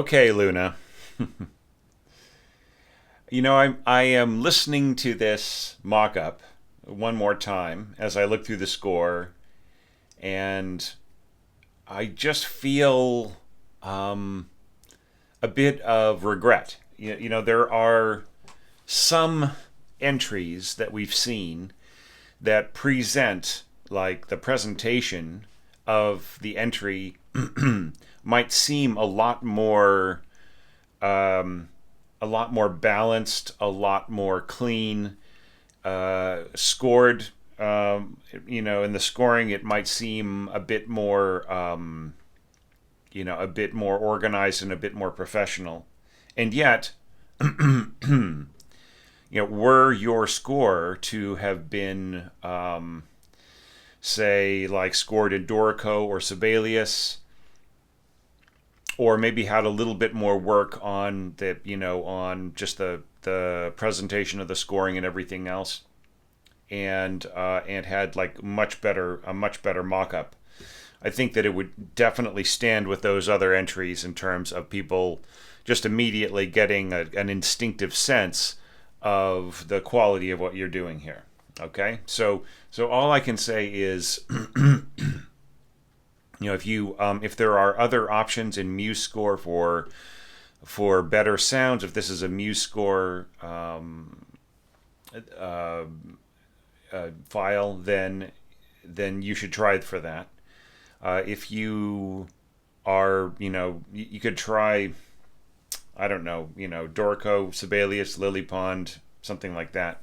Okay, Luna. I am listening to this mock-up one more time as I look through the score, and I just feel um, a bit of regret. There are some entries that we've seen that present like the presentation of the entry might seem um, a lot more balanced, a lot more clean, scored. In the scoring, it might seem a bit more, a bit more organized and a bit more professional. And yet, were your score to have been, say, like scored in Dorico or Sibelius, or maybe had a little bit more work on on just the presentation of the scoring and everything else, and had like a much better mock-up. I think that it would definitely stand with those other entries in terms of people just immediately getting an instinctive sense of the quality of what you're doing here. Okay, so all I can say is, if there are other options in Muse Score for better sounds, if this is a Muse Score uh, file, then you should try for that. If you are, you could try, I don't know, Dorico, Sibelius, Lily Pond, something like that.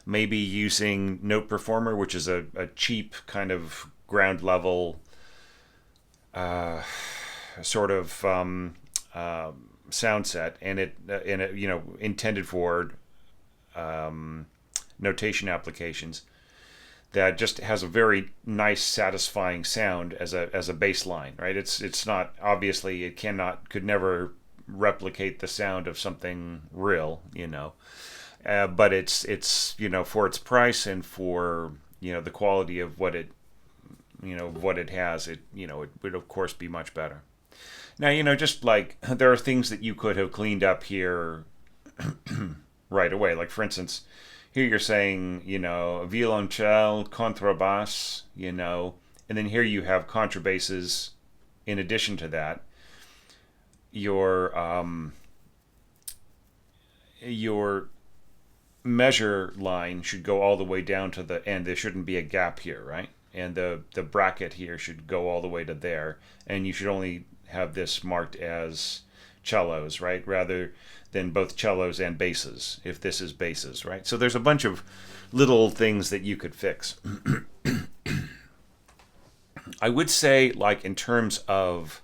Maybe using Note Performer, which is a cheap kind of ground level sort of sound set, and it intended for notation applications, that just has a very nice, satisfying sound as a bass line, right? It's not, obviously it could never replicate the sound of something real, but it's for its price and for the quality of what it has, it would of course be much better. Now, just like there are things that you could have cleaned up here right away. Like, for instance, here you're saying, violoncelle, contrabass, and then here you have contrabasses in addition to that. Your measure line should go all the way down to the end. There shouldn't be a gap here, right? And the bracket here should go all the way to there, and you should only have this marked as cellos, right, rather than both cellos and basses, if this is basses, right? So there's a bunch of little things that you could fix. I would say, like, in terms of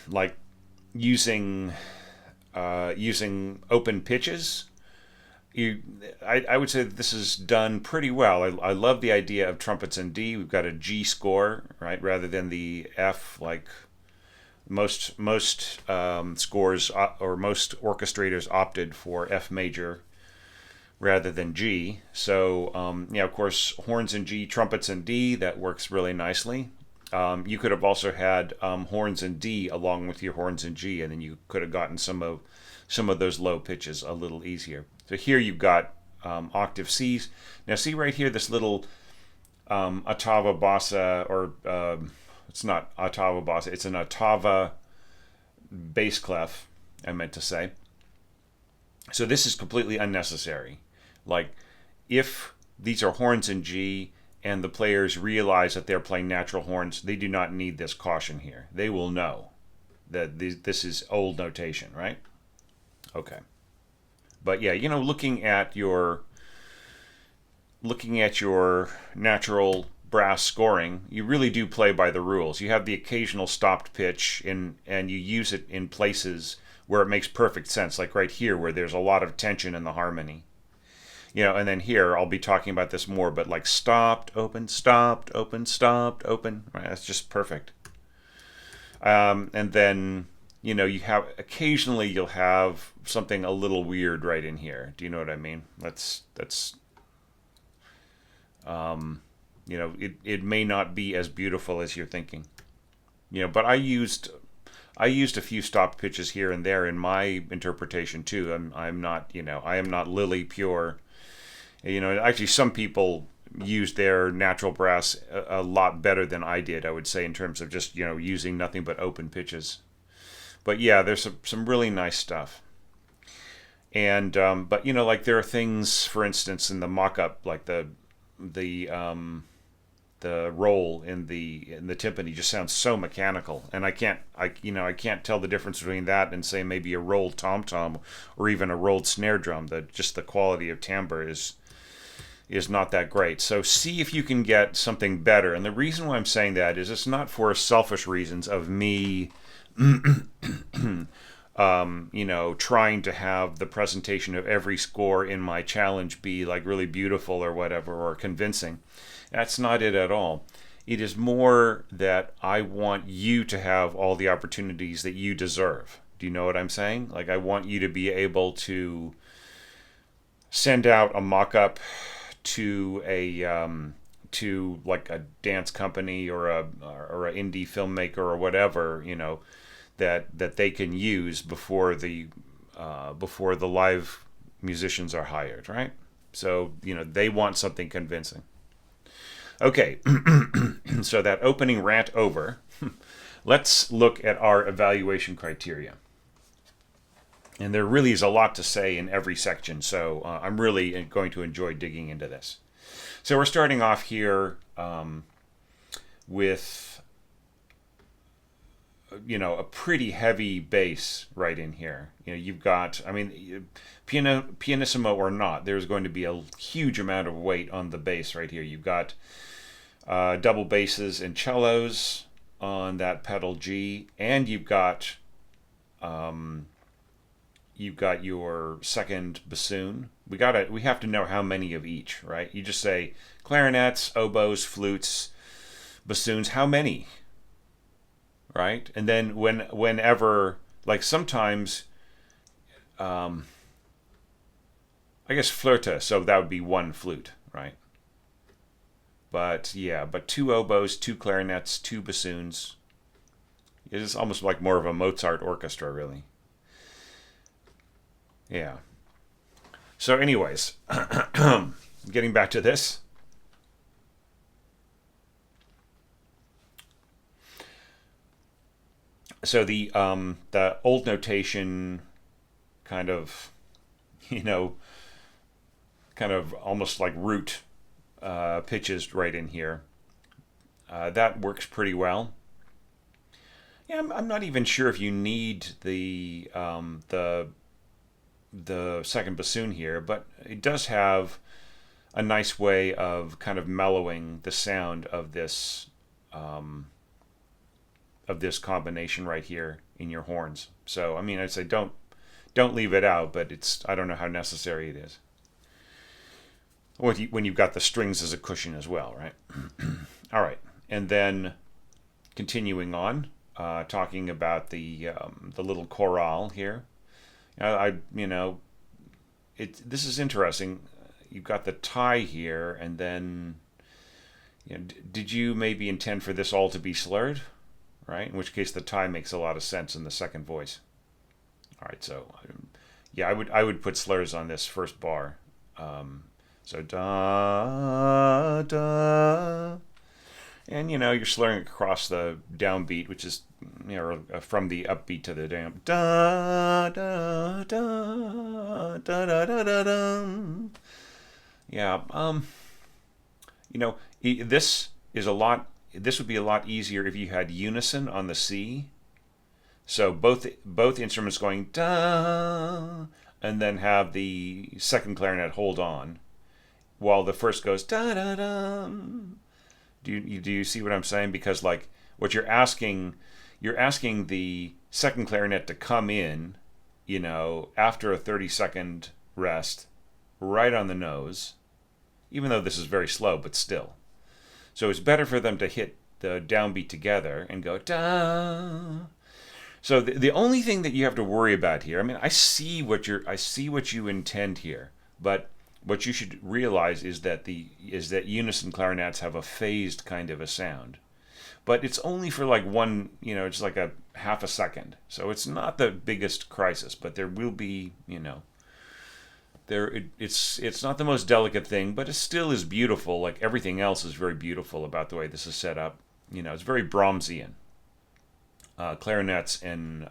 like using using open pitches, I would say that this is done pretty well. I love the idea of trumpets in D. We've got a G score, right, rather than the F, like most scores, or most orchestrators opted for F major rather than G. So of course, horns in G, trumpets in D. That works really nicely. You could have also had horns in D along with your horns in G, and then you could have gotten some of those low pitches a little easier. So here you've got octave Cs. Now see right here, this little ottava bassa, or it's not ottava bassa, it's an ottava bass clef, I meant to say. So this is completely unnecessary. Like, if these are horns in G and the players realize that they're playing natural horns, they do not need this caution here. They will know that this is old notation, right? Okay. But yeah, looking at your natural brass scoring, you really do play by the rules. You have the occasional stopped pitch, and you use it in places where it makes perfect sense, like right here where there's a lot of tension in the harmony. And then here I'll be talking about this more, but like stopped, open, stopped, open, stopped, open, right? That's just perfect. And then you have occasionally you'll have something a little weird right in here. Do you know what I mean? That's it may not be as beautiful as you're thinking. But I used a few stopped pitches here and there in my interpretation too. I'm not, I am not Lily pure. Actually, some people use their natural brass a lot better than I did, I would say, in terms of just, using nothing but open pitches. But yeah, there's some really nice stuff. And but like there are things, for instance, in the mock-up, like the roll in the timpani just sounds so mechanical, and I can't tell the difference between that and say maybe a rolled tom tom or even a rolled snare drum. Just the quality of timbre is not that great. So see if you can get something better. And the reason why I'm saying that is it's not for selfish reasons of me trying to have the presentation of every score in my challenge be like really beautiful or whatever, or convincing. That's not it at all. It is more that I want you to have all the opportunities that you deserve. Do you know what I'm saying? Like, I want you to be able to send out a mock-up to like a dance company or a indie filmmaker or whatever, that they can use before the live musicians are hired, right? So they want something convincing. Okay, so that opening rant over, let's look at our evaluation criteria. And there really is a lot to say in every section, so I'm really going to enjoy digging into this. So we're starting off here with, a pretty heavy bass right in here. You've got, pianissimo or not, there's going to be a huge amount of weight on the bass right here. You've got double basses and cellos on that pedal G, and you've got your second bassoon. We have to know how many of each, right? You just say clarinets, oboes, flutes, bassoons, how many? Right? And then whenever, like sometimes, I guess flöte, so that would be one flute, right? But two oboes, two clarinets, two bassoons. It's almost like more of a Mozart orchestra, really. Yeah. So anyways, getting back to this. So the old notation kind of almost like root pitches right in here. That works pretty well. Yeah, I'm not even sure if you need the second bassoon here, but it does have a nice way of kind of mellowing the sound of this combination right here in your horns. So I'd say don't leave it out, but I don't know how necessary it is when you've got the strings as a cushion as well, right? All right, and then continuing on, talking about the little chorale here. This is interesting. You've got the tie here, and then, did you maybe intend for this all to be slurred, right? In which case the tie makes a lot of sense in the second voice. All right, so I would put slurs on this first bar. So da da, and you're slurring across the downbeat, which is from the upbeat to the down. Da da da da da da da da. Yeah. This is a lot. This would be a lot easier if you had unison on the C. So both instruments going da, and then have the second clarinet hold on, while the first goes da da da. Do you see what I'm saying? Because like what you're asking the second clarinet to come in, after a 30-second rest, right on the nose, even though this is very slow, but still. So it's better for them to hit the downbeat together and go da. So the only thing that you have to worry about here, I see what you intend here, but what you should realize is that unison clarinets have a phased kind of a sound, but it's only for like one, it's like a half a second. So it's not the biggest crisis, but there will be, it's not the most delicate thing, but it still is beautiful. Like everything else is very beautiful about the way this is set up. It's very Brahmsian. Clarinets and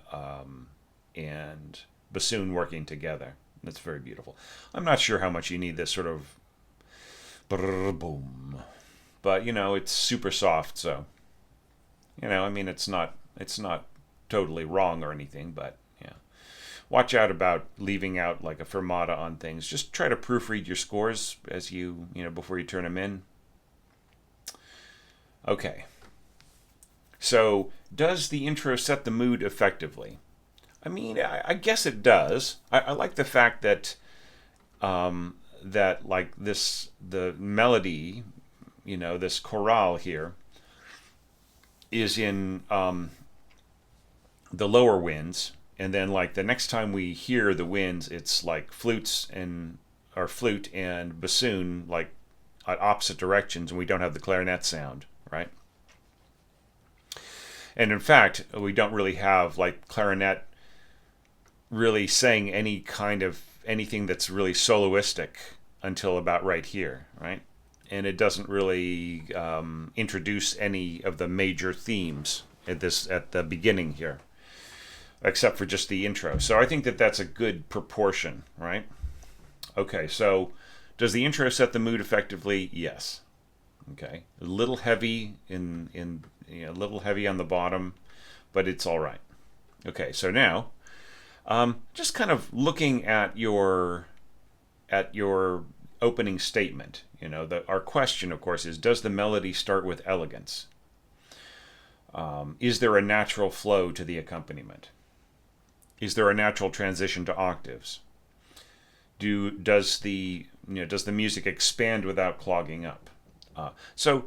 bassoon working together. That's very beautiful. I'm not sure how much you need this sort of boom, but it's super soft. So I mean, it's not totally wrong or anything, but yeah. Watch out about leaving out like a fermata on things. Just try to proofread your scores as before you turn them in. Okay. So, does the intro set the mood effectively? I mean, I guess it does. I like the fact that that like the melody, this chorale here, is in the lower winds, and then like the next time we hear the winds, it's like flute and bassoon like at opposite directions, and we don't have the clarinet sound, right? And in fact, we don't really have like clarinet really saying anything that's really soloistic until about right here, right? And it doesn't really introduce any of the major themes at the beginning here, except for just the intro. So I think that that's a good proportion, right? Okay, so does the intro set the mood effectively? Yes. Okay, a little heavy a little heavy on the bottom, but it's all right. Okay, so now, just kind of looking at your opening statement. Our question, of course, is: does the melody start with elegance? Is there a natural flow to the accompaniment? Is there a natural transition to octaves? Does the music expand without clogging up? So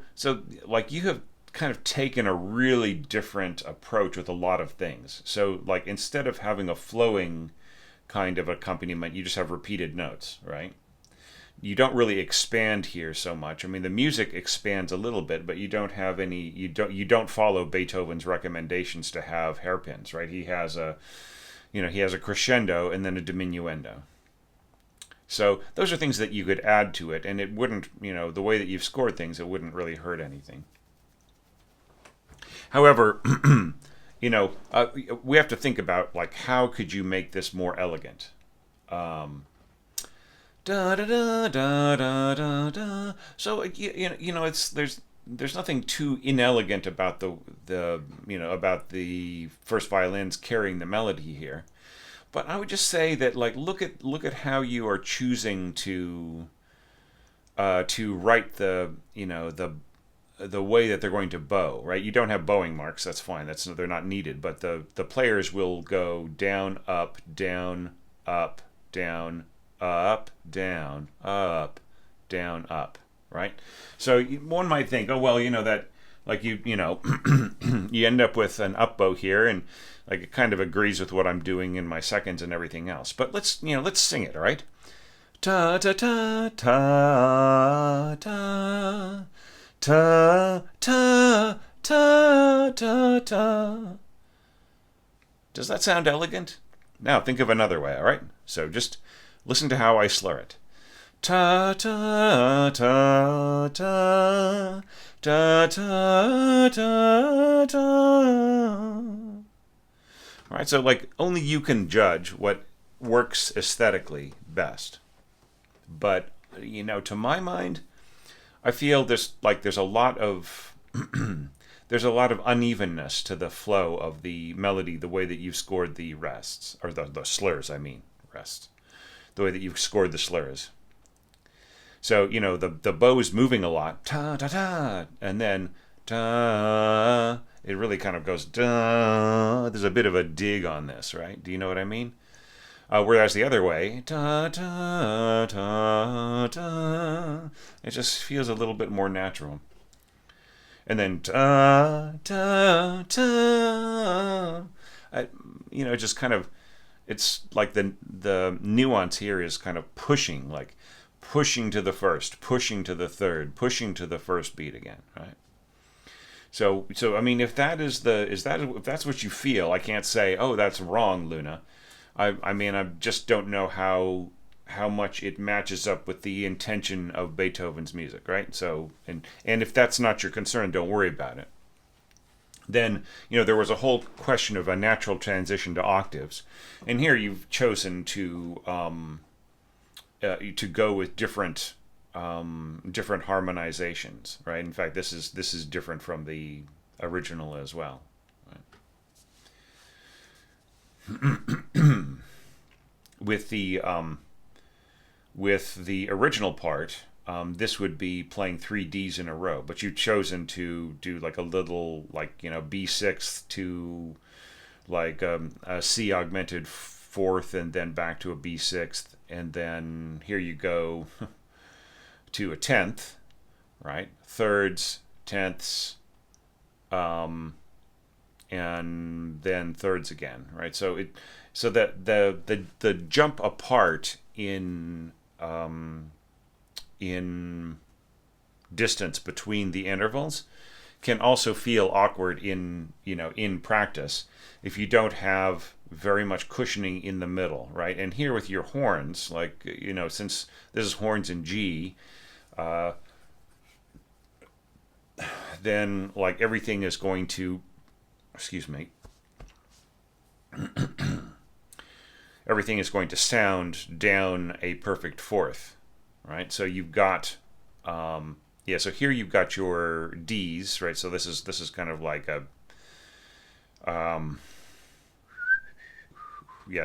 like you have kind of taken a really different approach with a lot of things. So like instead of having a flowing kind of accompaniment, you just have repeated notes, right? You don't really expand here so much. I mean, the music expands a little bit, but you don't have any. You don't follow Beethoven's recommendations to have hairpins, right? He has a crescendo and then a diminuendo. So those are things that you could add to it, and it wouldn't, the way that you've scored things, it wouldn't really hurt anything. However, we have to think about like how could you make this more elegant. Da da da da da da da. So there's nothing too inelegant about about the first violins carrying the melody here. But I would just say that like look at how you are choosing to write the way that they're going to bow, right? You don't have bowing marks, that's fine. They're not needed, but the players will go down, up, down, up, down, up, down, up, down, up, right? So one might think, oh well, that like you you end up with an up bow here, and like it kind of agrees with what I'm doing in my seconds and everything else. But let's sing it, all right? Ta ta ta ta ta ta ta ta ta ta. Does that sound elegant? Now think of another way, all right? So just listen to how I slur it. Ta ta ta ta ta ta ta ta. All right, so like only you can judge what works aesthetically best. But to my mind, I feel there's a lot of there's a lot of unevenness to the flow of the melody, the way that you've scored the rests, or the slurs. I mean rests, the way that you've scored the slurs. So the bow is moving a lot, ta ta ta, and then ta. It really kind of goes da. There's a bit of a dig on this, right? Do you know what I mean? Whereas the other way, ta ta ta ta, it just feels a little bit more natural. And then ta ta ta, just kind of, it's like the nuance here is kind of pushing, like pushing to the first, pushing to the third, pushing to the first beat again, right? So I mean, if that is the is that if that's what you feel, I can't say, oh, that's wrong, Luna. I mean, I just don't know how much it matches up with the intention of Beethoven's music, right? So and if that's not your concern, don't worry about it. Then there was a whole question of a natural transition to octaves, and here you've chosen to go with different harmonizations, right? In fact, this is different from the original as well. With the original part, this would be playing three Ds in a row, but you've chosen to do like a little, like B6 to like a C augmented fourth, and then back to a B sixth, and then here you go to a tenth, right? Thirds, tenths, and then thirds again, right? So that the jump apart in distance between the intervals can also feel awkward in practice if you don't have very much cushioning in the middle, right? And here with your horns, like since this is horns in G, then like everything is going to, excuse me, everything is going to sound down a perfect fourth, right? So you've got, so here you've got your D's, right? So this is kind of like a,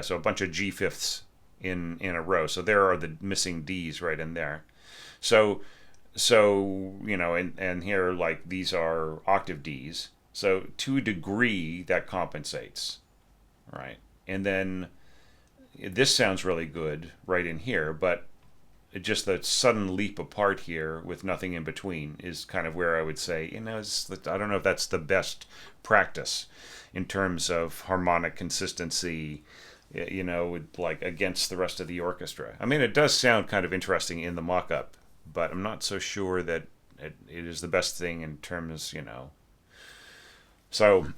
so a bunch of G fifths in a row. So there are the missing D's right in there. So and here, like, these are octave Ds. So to a degree that compensates, right? And then this sounds really good right in here, but just the sudden leap apart here with nothing in between is kind of where I would say, I don't know if that's the best practice in terms of harmonic consistency, like against the rest of the orchestra. I mean, it does sound kind of interesting in the mock-up, but I'm not so sure that it is the best thing in terms, So,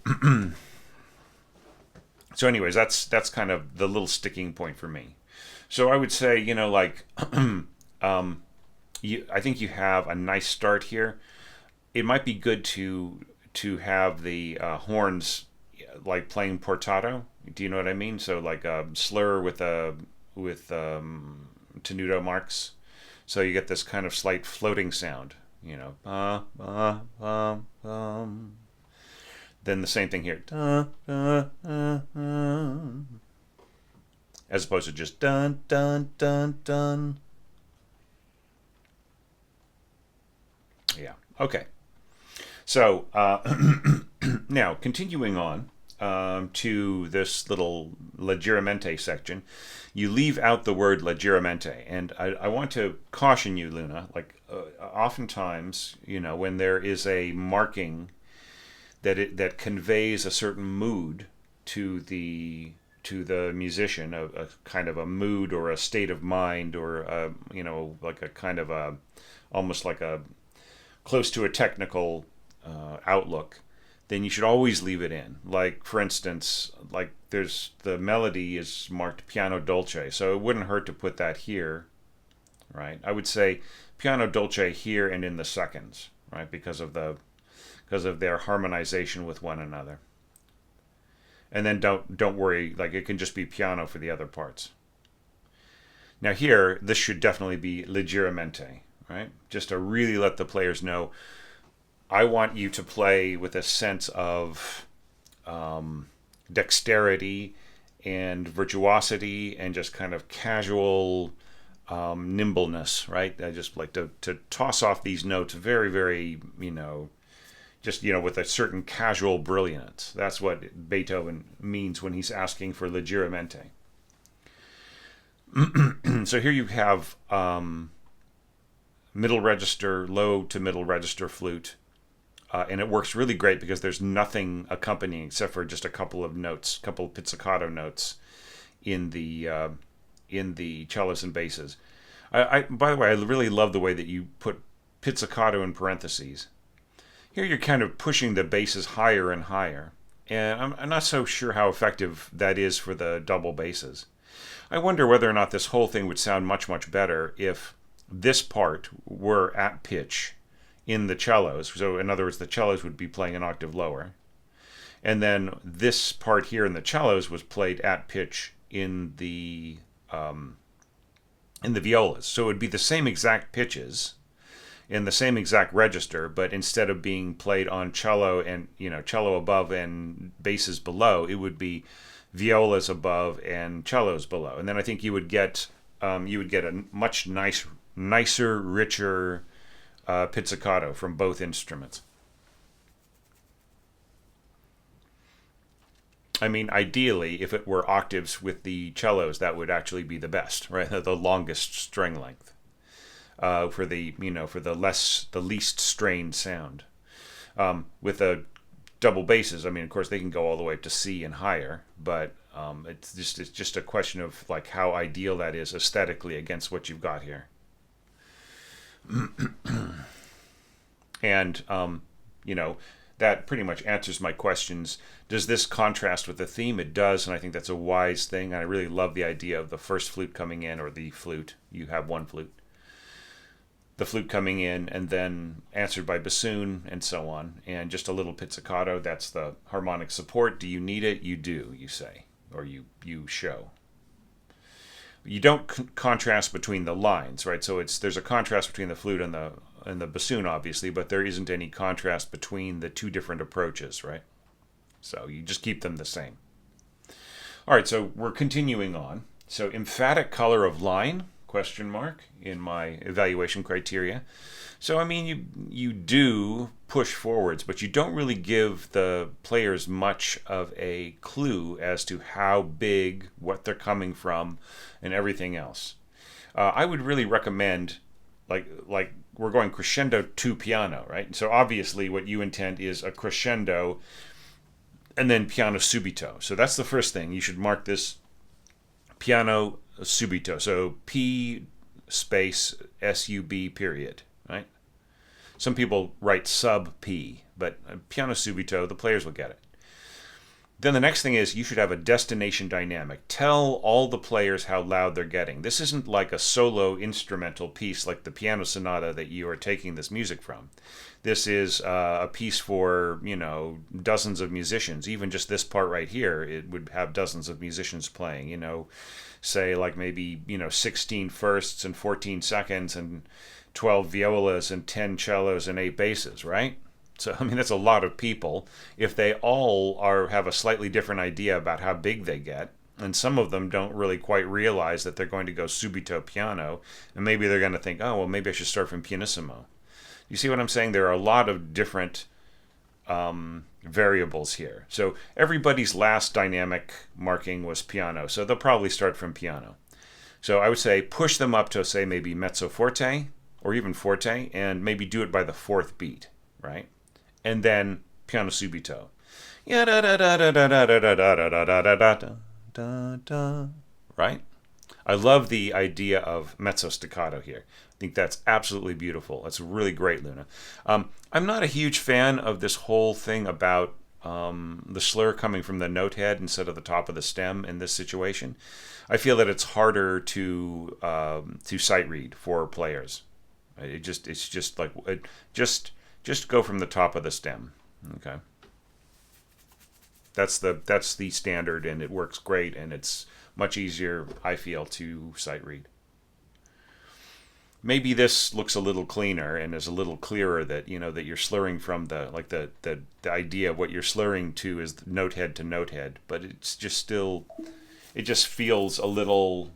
so anyways, that's kind of the little sticking point for me. So I would say, I think you have a nice start here. It might be good to have the horns like playing portato. Do you know what I mean? So like a slur with tenuto marks. So you get this kind of slight floating sound. Then the same thing here. As opposed to just dun dun dun dun. Yeah. Okay. So now continuing on to this little leggermente section, you leave out the word leggermente, and I want to caution you, Luna. Like oftentimes, when there is a marking that conveys a certain mood to the musician, a kind of a mood or a state of mind, or like a kind of a almost like a close to a technical outlook, then you should always leave it in. Like, for instance, like there's the melody is marked piano dolce, so it wouldn't hurt to put that here, right? I would say piano dolce here and in the seconds, right? Because of their harmonization with one another. And then don't worry, like it can just be piano for the other parts. Now here, this should definitely be leggermente, right? Just to really let the players know, I want you to play with a sense of dexterity and virtuosity and just kind of casual nimbleness, right? I just like to toss off these notes very, very, just with a certain casual brilliance. That's what Beethoven means when he's asking for leggermente. So here you have middle register, low to middle register flute, and it works really great because there's nothing accompanying except for just a couple of notes, couple of pizzicato notes in the cellos and basses. By the way, I really love the way that you put pizzicato in parentheses. Here you're kind of pushing the basses higher and higher. And I'm not so sure how effective that is for the double basses. I wonder whether or not this whole thing would sound much, much better if this part were at pitch in the cellos. So in other words, the cellos would be playing an octave lower. And then this part here in the cellos was played at pitch in the violas. So it would be the same exact pitches in the same exact register, but instead of being played on cello and cello above and basses below, it would be violas above and cellos below. And then I think you would get a much nicer, richer pizzicato from both instruments. I mean, ideally, if it were octaves with the cellos, that would actually be the best, right? The longest string length for the least strained sound. With the double basses, I mean, of course, they can go all the way up to C and higher, but it's just a question of like how ideal that is aesthetically against what you've got here. And that pretty much answers my questions. Does this contrast with the theme? It does, and I think that's a wise thing. I really love the idea of the first flute coming in, or the flute. You have one flute. The flute coming in, and then answered by bassoon, and so on. And just a little pizzicato, that's the harmonic support. Do you need it? You do, you say, or you show. You don't contrast between the lines, right? So there's a contrast between the flute and the bassoon, obviously, but there isn't any contrast between the two different approaches, right? So you just keep them the same. All right, so we're continuing on. So emphatic color of line, question mark, in my evaluation criteria. So, I mean, you do push forwards, but you don't really give the players much of a clue as to how big, what they're coming from, and everything else. I would really recommend, like we're going crescendo to piano, right? So obviously what you intend is a crescendo and then piano subito. So that's the first thing. You should mark this piano subito. So P space SUB period, right? Some people write sub P, but piano subito, the players will get it. Then the next thing is you should have a destination dynamic. Tell all the players how loud they're getting. This isn't like a solo instrumental piece like the piano sonata that you are taking this music from. This is a piece for, dozens of musicians. Even just this part right here, it would have dozens of musicians playing, say like maybe, 16 firsts and 14 seconds and 12 violas and 10 cellos and 8 basses, right? So, I mean, that's a lot of people. If they all have a slightly different idea about how big they get, and some of them don't really quite realize that they're going to go subito piano, and maybe they're going to think, oh, well, maybe I should start from pianissimo. You see what I'm saying? There are a lot of different variables here. So everybody's last dynamic marking was piano, so they'll probably start from piano. So I would say push them up to, say, maybe mezzo forte, or even forte, and maybe do it by the fourth beat, right? And then piano subito. Right? I love the idea of mezzo staccato here. I think that's absolutely beautiful. That's really great, Luna. I'm not a huge fan of this whole thing about the slur coming from the note head instead of the top of the stem in this situation. I feel that it's harder to sight read for players. It's just like just go from the top of the stem. Okay. That's the standard, and it works great, and it's much easier, I feel, to sight read. Maybe this looks a little cleaner and is a little clearer that that you're slurring from the idea of what you're slurring to is note head to note head, but it's just still, it just feels a little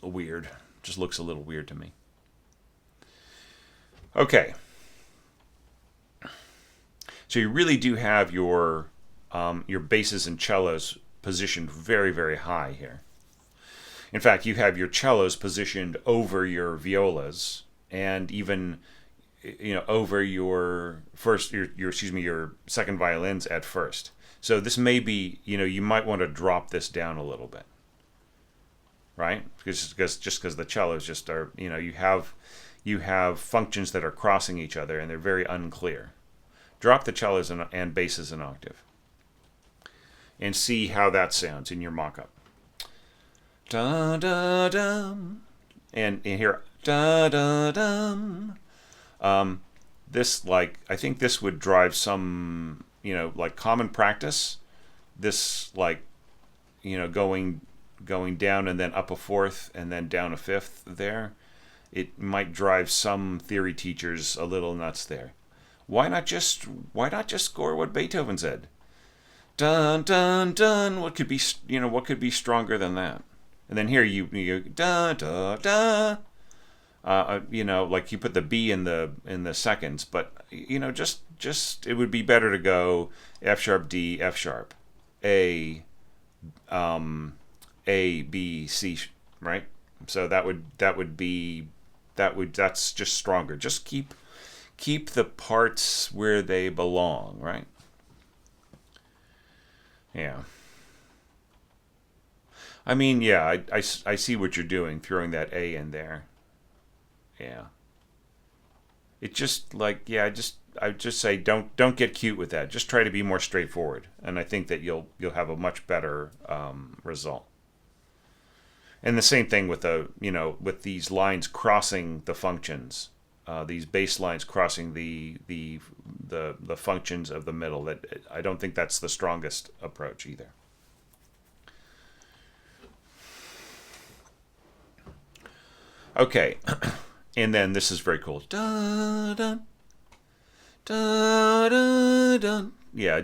weird. Just looks a little weird to me. Okay. So you really do have your basses and cellos positioned very, very high here. In fact, you have your cellos positioned over your violas and even over your second violins at first. So this may be, you might want to drop this down a little bit. right? Because the cellos just are, you have functions that are crossing each other and they're very unclear. Drop the cellos and basses an octave and see how that sounds in your mock-up. Da da dum, and here da da dum. This, like, I think this would drive some, like common practice. This, like, going down and then up a fourth and then down a fifth there. It might drive some theory teachers a little nuts there. Why not just score what Beethoven said? Dun dun dun. What could be stronger than that? And then here you go da da da. Like you put the B in the seconds, but just it would be better to go F sharp D F sharp A B C, right? So that's just stronger. Just keep the parts where they belong, right? Yeah. I mean, yeah, I see what you're doing, throwing that A in there. Yeah. It just like, yeah, I just say don't get cute with that. Just try to be more straightforward, and I think that you'll have a much better result. And the same thing with with these lines crossing the functions, these bass lines crossing the functions of the middle. That I don't think that's the strongest approach either. Okay, and then this is very cool. Da da da da da. Yeah,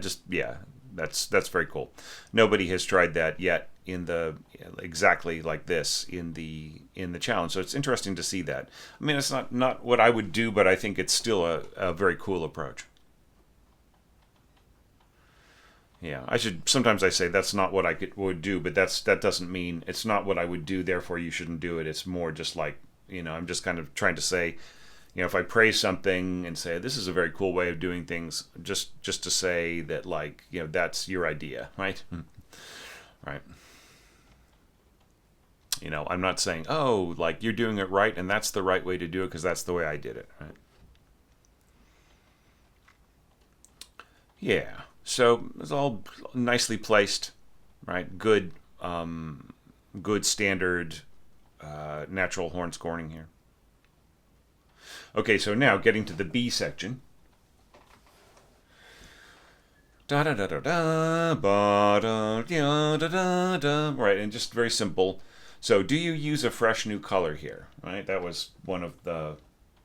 that's very cool. Nobody has tried that yet in the exactly like this in the challenge. So it's interesting to see that. I mean, it's not what I would do, but I think it's still a very cool approach. Yeah, sometimes I say that's not what would do, but that doesn't mean it's not what I would do, therefore you shouldn't do it. It's more just like, I'm just kind of trying to say, if I praise something and say this is a very cool way of doing things, just to say that, like, that's your idea, right? Right. I'm not saying, oh, like, you're doing it right and that's the right way to do it because that's the way I did it, right? Yeah. So it's all nicely placed, right? Good standard natural horn scoring here. Okay, so now getting to the B section. Da da da da da ba da da da da. Right, and just very simple. So, do you use a fresh new color here? Right, that was one of the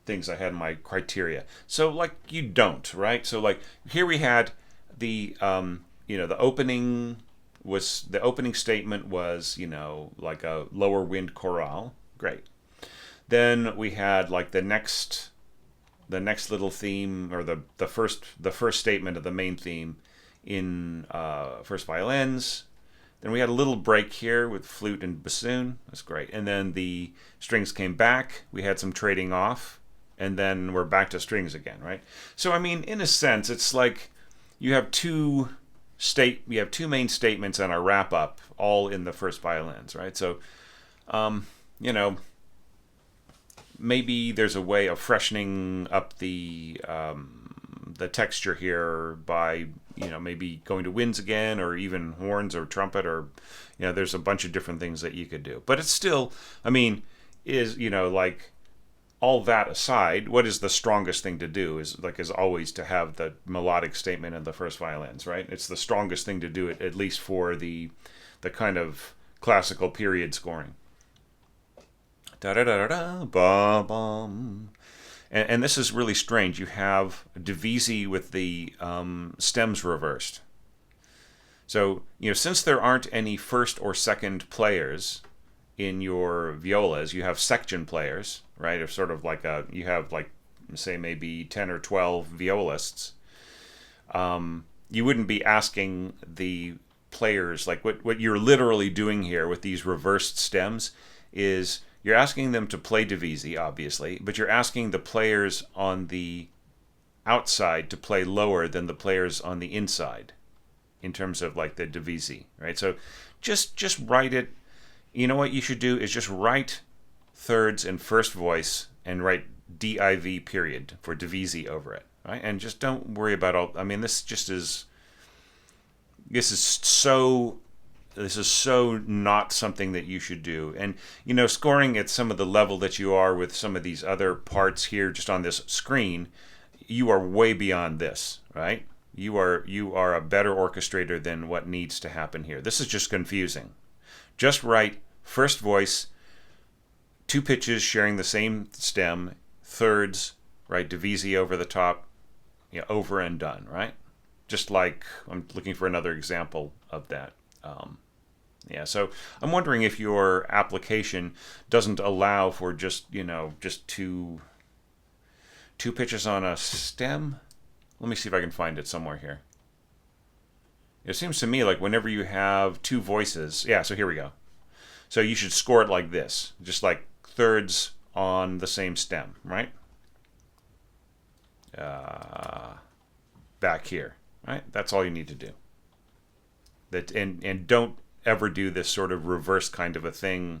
things I had in my criteria. So, like, you don't, right? So, like, here we had the the opening statement was like a lower wind chorale. Great. Then we had like the next little theme, or the first statement of the main theme in first violins. Then we had a little break here with flute and bassoon. That's great. And then the strings came back. We had some trading off, and then we're back to strings again, right? So I mean, in a sense, it's like you have two main statements and a wrap up all in the first violins, right? So maybe there's a way of freshening up the texture here by maybe going to winds again, or even horns or trumpet, or there's a bunch of different things that you could do. But it's still, I mean, is like, all that aside, what is the strongest thing to do is always to have the melodic statement in the first violins, right? It's the strongest thing to do it, at least for the kind of classical period scoring. Da da da da ba bum. And this is really strange. You have divisi with the stems reversed. So, since there aren't any first or second players in your violas, you have section players, right? Or sort of like you have, like, say maybe 10 or 12 violists. You wouldn't be asking the players, like what you're literally doing here with these reversed stems is you're asking them to play divisi, obviously, but you're asking the players on the outside to play lower than the players on the inside in terms of, like, the divisi, right? So just write it, you know what you should do is just write thirds in first voice and write div period for divisi over it, right? And just don't worry about all. I mean, this is so this is so not something that you should do. And scoring at some of the level that you are with some of these other parts here just on this screen, you are way beyond this, right? You are a better orchestrator than what needs to happen here. This is just confusing. Just write first voice, two pitches sharing the same stem, thirds, right? Divisi over the top, over and done, right? Just like I'm looking for another example of that. So I'm wondering if your application doesn't allow for just two pitches on a stem. Let me see if I can find it somewhere here. It seems to me like whenever you have two voices, so here we go. So you should score it like this, just like thirds on the same stem, right? Back here, right? That's all you need to do. And don't ever do this sort of reverse kind of a thing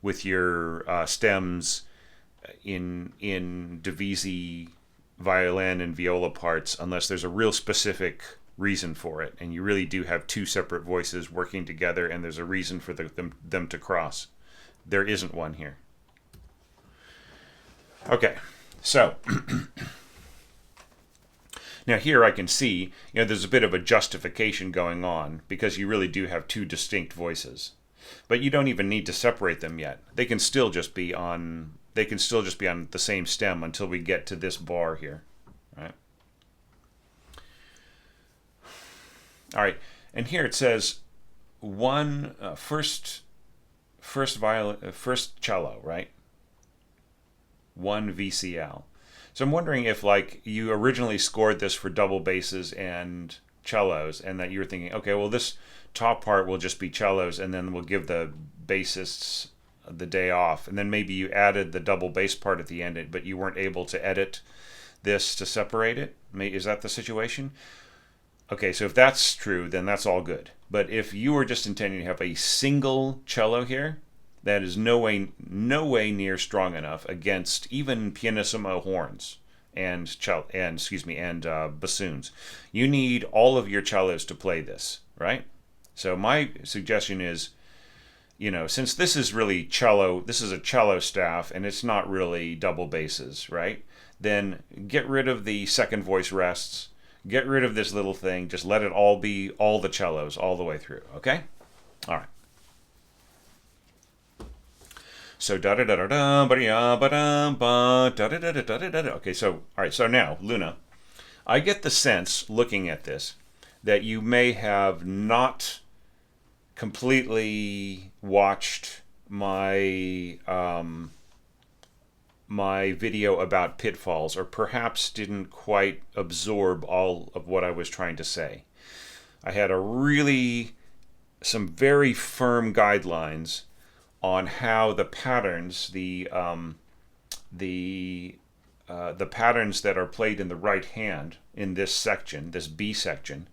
with your stems in divisi violin and viola parts unless there's a real specific reason for it, and you really do have two separate voices working together and there's a reason for them to cross. There isn't one here. Okay, so now here I can see there's a bit of a justification going on because you really do have two distinct voices, but you don't even need to separate them yet. They can still just be on the same stem until we get to this bar here, right? All right, and here it says first cello, right? 1 VCL. So I'm wondering if you originally scored this for double basses and cellos, and that you were thinking, okay, well this top part will just be cellos, and then we'll give the bassists the day off, and then maybe you added the double bass part at the end, but you weren't able to edit this to separate it. Is that the situation? Okay, so if that's true, then that's all good. But if you were just intending to have a single cello here, that is no way near strong enough against even pianissimo horns and bassoons. You need all of your cellos to play this, right? So my suggestion is, since this is really cello, this is a cello staff and it's not really double basses, right? Then get rid of the second voice rests, get rid of this little thing, just let it all be all the cellos all the way through, okay? All right. So da da da da da ba da ba da ba da da da da da da. Okay, so all right, so now Luna, I get the sense looking at this that you may have not completely watched my my video about pitfalls, or perhaps didn't quite absorb all of what I was trying to say. I had some very firm guidelines on how the patterns, the patterns that are played in the right hand in this section, this B section,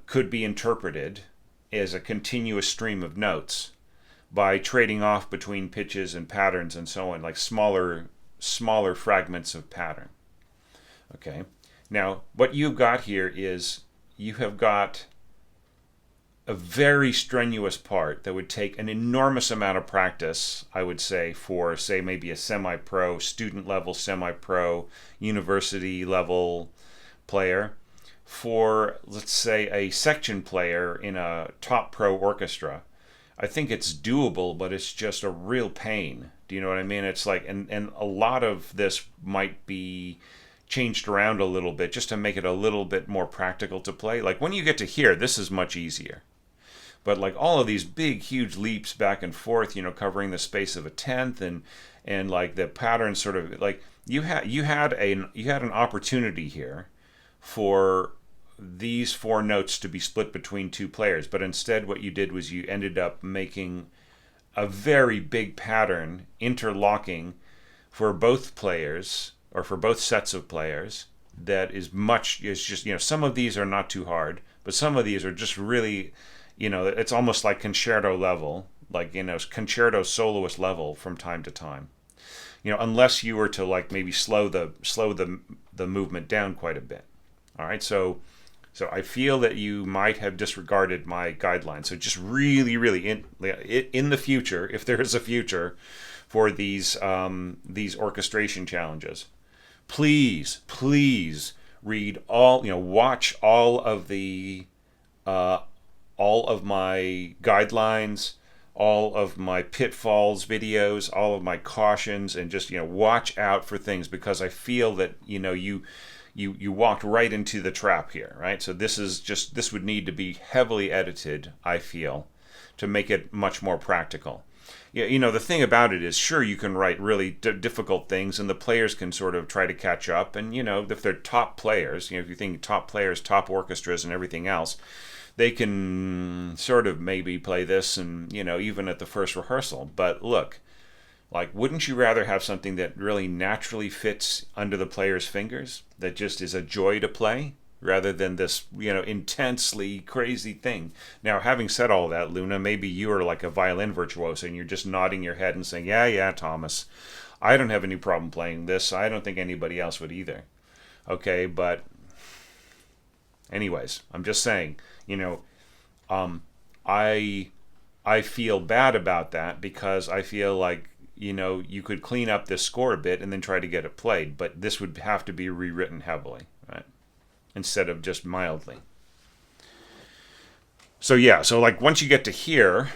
could be interpreted as a continuous stream of notes by trading off between pitches and patterns and so on, like smaller fragments of pattern. Okay. Now, what you've got here is you have got a very strenuous part that would take an enormous amount of practice, I would say, for, say, maybe a semi-pro, student-level semi-pro, university-level player. For, let's say, a section player in a top pro orchestra, I think it's doable, but it's just a real pain. Do you know what I mean? It's like, and a lot of this might be changed around a little bit just to make it a little bit more practical to play. Like when you get to here, this is much easier. But like all of these big, huge leaps back and forth, covering the space of a tenth, and like the pattern sort of like you had an opportunity here for these four notes to be split between two players, but instead what you did was you ended up making a very big pattern interlocking for both players, or for both sets of players, that is just, some of these are not too hard, but some of these are just really, it's almost like concerto level, like, concerto soloist level from time to time. Unless you were to like maybe slow the movement down quite a bit. All right, so I feel that you might have disregarded my guidelines. So just really, really in the future, if there is a future for these orchestration challenges, please read watch all of my guidelines, all of my pitfalls videos, all of my cautions, and just watch out for things, because I feel that you walked right into the trap here, right? So this would need to be heavily edited, I feel, to make it much more practical. Yeah, the thing about it is, sure, you can write really difficult things, and the players can sort of try to catch up. And if they're top players, if you think top players, top orchestras, and everything else, they can sort of maybe play this, and even at the first rehearsal. But look, like, wouldn't you rather have something that really naturally fits under the player's fingers, that just is a joy to play, rather than this, intensely crazy thing? Now, having said all that, Luna, maybe you are like a violin virtuoso and you're just nodding your head and saying, yeah, Thomas, I don't have any problem playing this. I don't think anybody else would either. Okay, but anyways, I'm just saying, I feel bad about that, because I feel like, you could clean up this score a bit and then try to get it played, but this would have to be rewritten heavily, right? Instead of just mildly. So like once you get to here,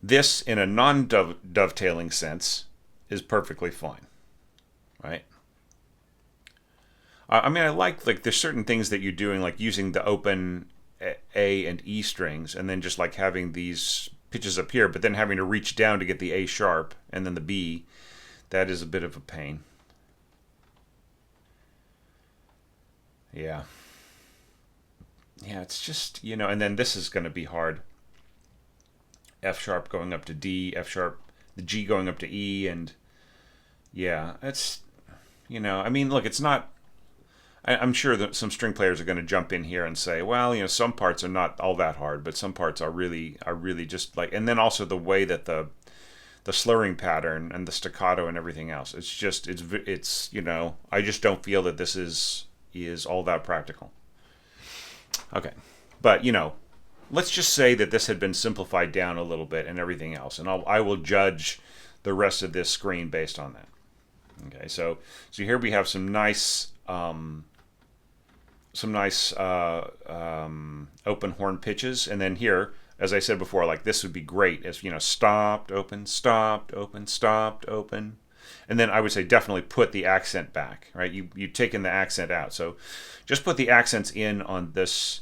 this in a non-dovetailing sense is perfectly fine, right? I mean, I like there's certain things that you're doing, like using the open A and E strings, and then just like having these pitches up here, but then having to reach down to get the A sharp and then the B. That is a bit of a pain. Yeah, it's just, and then this is going to be hard. F sharp going up to D, F sharp, the G going up to E, and yeah, it's, I mean, look, it's not, I'm sure that some string players are going to jump in here and say, well, some parts are not all that hard, but some parts are really just like, and then also the way that the slurring pattern and the staccato and everything else, it's I just don't feel that this is all that practical. Okay, but let's just say that this had been simplified down a little bit and everything else, and I will judge the rest of this screen based on that. Okay, so here we have some nice open horn pitches, and then here, as I said before, like this would be great as stopped, open, stopped, open, stopped, open, and then I would say definitely put the accent back, right? You've taken the accent out, so just put the accents in on this,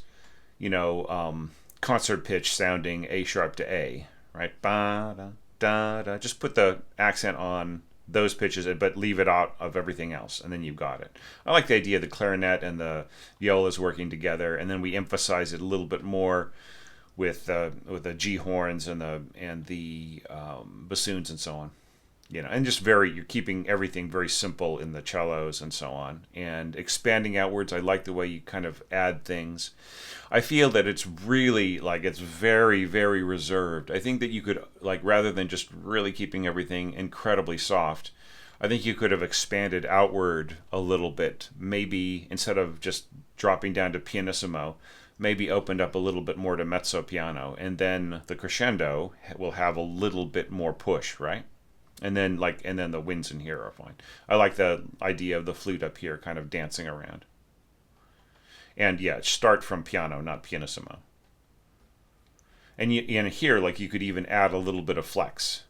concert pitch sounding A sharp to A, right? Ba da da da. Just put the accent on those pitches, but leave it out of everything else, and then you've got it. I like the idea of the clarinet and the violas working together, and then we emphasize it a little bit more with the G horns and the bassoons and so on. And just you're keeping everything very simple in the cellos and so on, and expanding outwards. I like the way you kind of add things. I feel that it's really it's very, very reserved. I think that you could, rather than just really keeping everything incredibly soft, I think you could have expanded outward a little bit. Maybe instead of just dropping down to pianissimo, maybe opened up a little bit more to mezzo piano, and then the crescendo will have a little bit more push, right? And then the winds in here are fine. I like the idea of the flute up here kind of dancing around. And yeah, start from piano, not pianissimo. And here, you could even add a little bit of flex.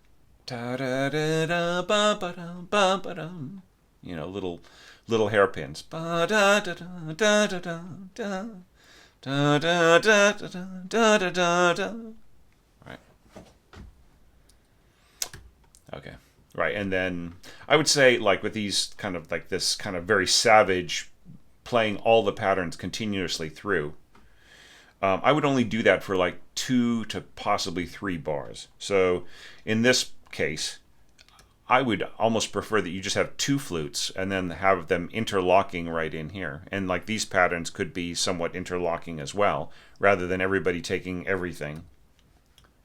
Little hairpins. Right. Okay. Right, and then I would say, with these kind of this kind of very savage playing all the patterns continuously through, I would only do that for 2 to possibly 3 bars. So in this case, I would almost prefer that you just have 2 flutes and then have them interlocking right in here. And these patterns could be somewhat interlocking as well, rather than everybody taking everything.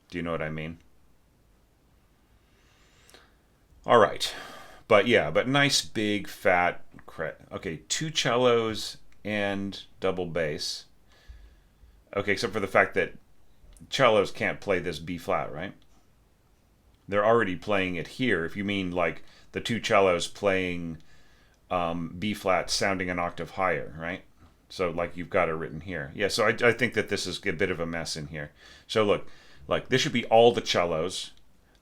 Do you know what I mean? All right. But yeah, but nice big fat okay, two cellos and double bass. Okay, except for the fact that cellos can't play this B flat, right? They're already playing it here. If you mean like the two cellos playing B flat sounding an octave higher, right? So like you've got it written here. Yeah, so I think that this is a bit of a mess in here. So look, like this should be all the cellos.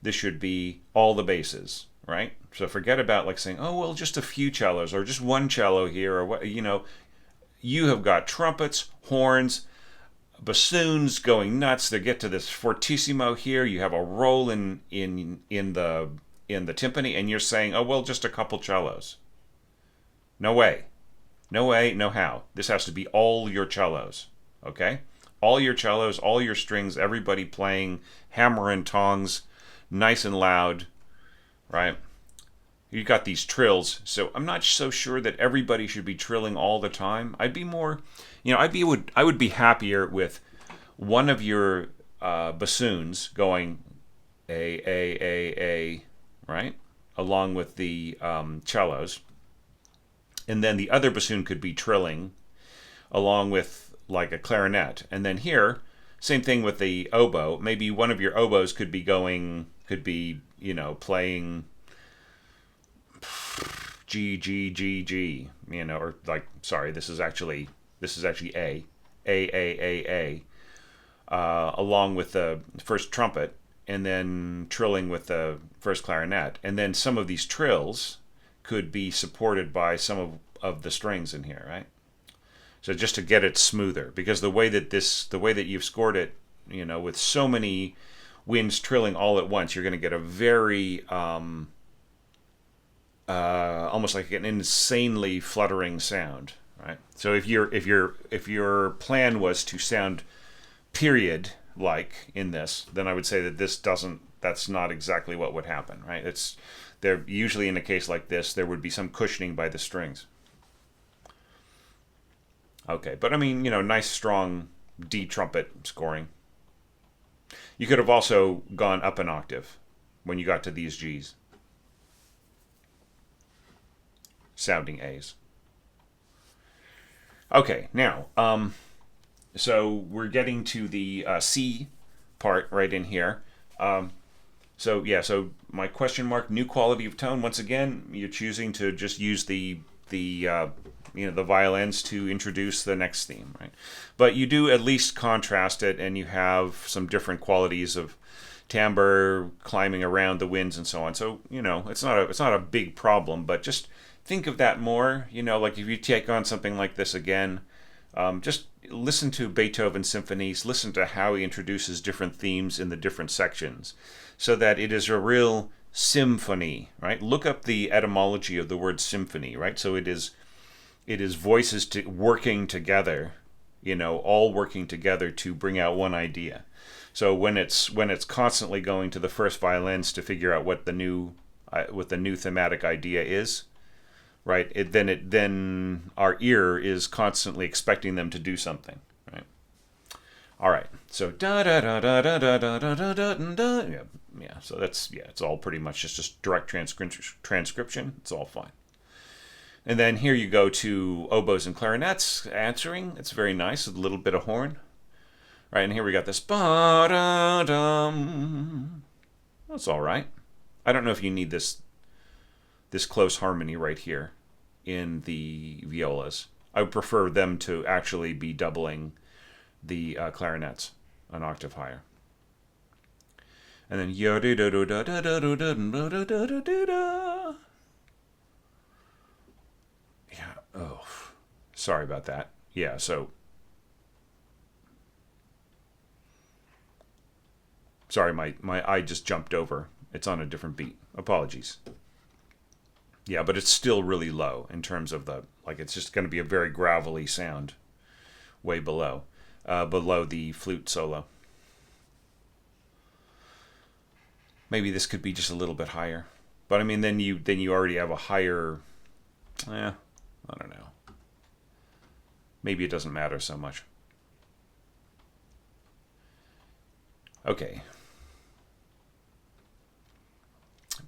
This should be all the basses, right? So forget about like saying, oh, well, just a few cellos or just one cello here or what, you have got trumpets, horns, bassoons going nuts. They get to this fortissimo here. You have a roll in the timpani, and you're saying, oh well, just a couple cellos. No way, no way, no how. This has to be all your cellos, okay? All your cellos, all your strings, everybody playing hammer and tongs, nice and loud, right? You got these trills, so I'm not so sure that everybody should be trilling all the time. I'd be more, I would be happier with one of your bassoons going a, right, along with the cellos, and then the other bassoon could be trilling along with like a clarinet, and then here, same thing with the oboe. Maybe one of your oboes could be playing G G G G, or like, sorry, this is actually A, along with the first trumpet, and then trilling with the first clarinet, and then some of these trills could be supported by some of the strings in here, right? So just to get it smoother, because the way that you've scored it, with so many winds trilling all at once, you're going to get a very almost like an insanely fluttering sound, right? So if your plan was to sound period like in this, then I would say that that's not exactly what would happen, right? It's there usually in a case like this there would be some cushioning by the strings. Okay, but I mean, nice strong D trumpet scoring. You could have also gone up an octave when you got to these G's. Sounding A's. Okay, now, so we're getting to the C part right in here. So my question mark, new quality of tone. Once again, you're choosing to just use the violins to introduce the next theme, right? But you do at least contrast it, and you have some different qualities of timbre climbing around the winds and so on. So it's not a big problem, but just think of that more. Like if you take on something like this again, just listen to Beethoven symphonies, listen to how he introduces different themes in the different sections, so that it is a real symphony, right? Look up the etymology of the word symphony, right? So it is voices working together, all working together to bring out one idea. So when it's constantly going to the first violins to figure out what the new thematic idea is, right? Then our ear is constantly expecting them to do something, right? All right. So da da da da da da da da da da. Yeah. So it's all pretty much just direct transcription. It's all fine. And then here you go to oboes and clarinets answering. It's very nice with a little bit of horn. Right, and here we got this ba-da-dum. That's all right. I don't know if you need this close harmony right here in the violas. I would prefer them to actually be doubling the clarinets an octave higher. And then yeah, oh, sorry about that. Yeah, so sorry, my eye just jumped over. It's on a different beat. Apologies. Yeah, but it's still really low in terms of it's just going to be a very gravelly sound way below the flute solo. Maybe this could be just a little bit higher. But I mean, then you already have a higher, I don't know. Maybe it doesn't matter so much. Okay,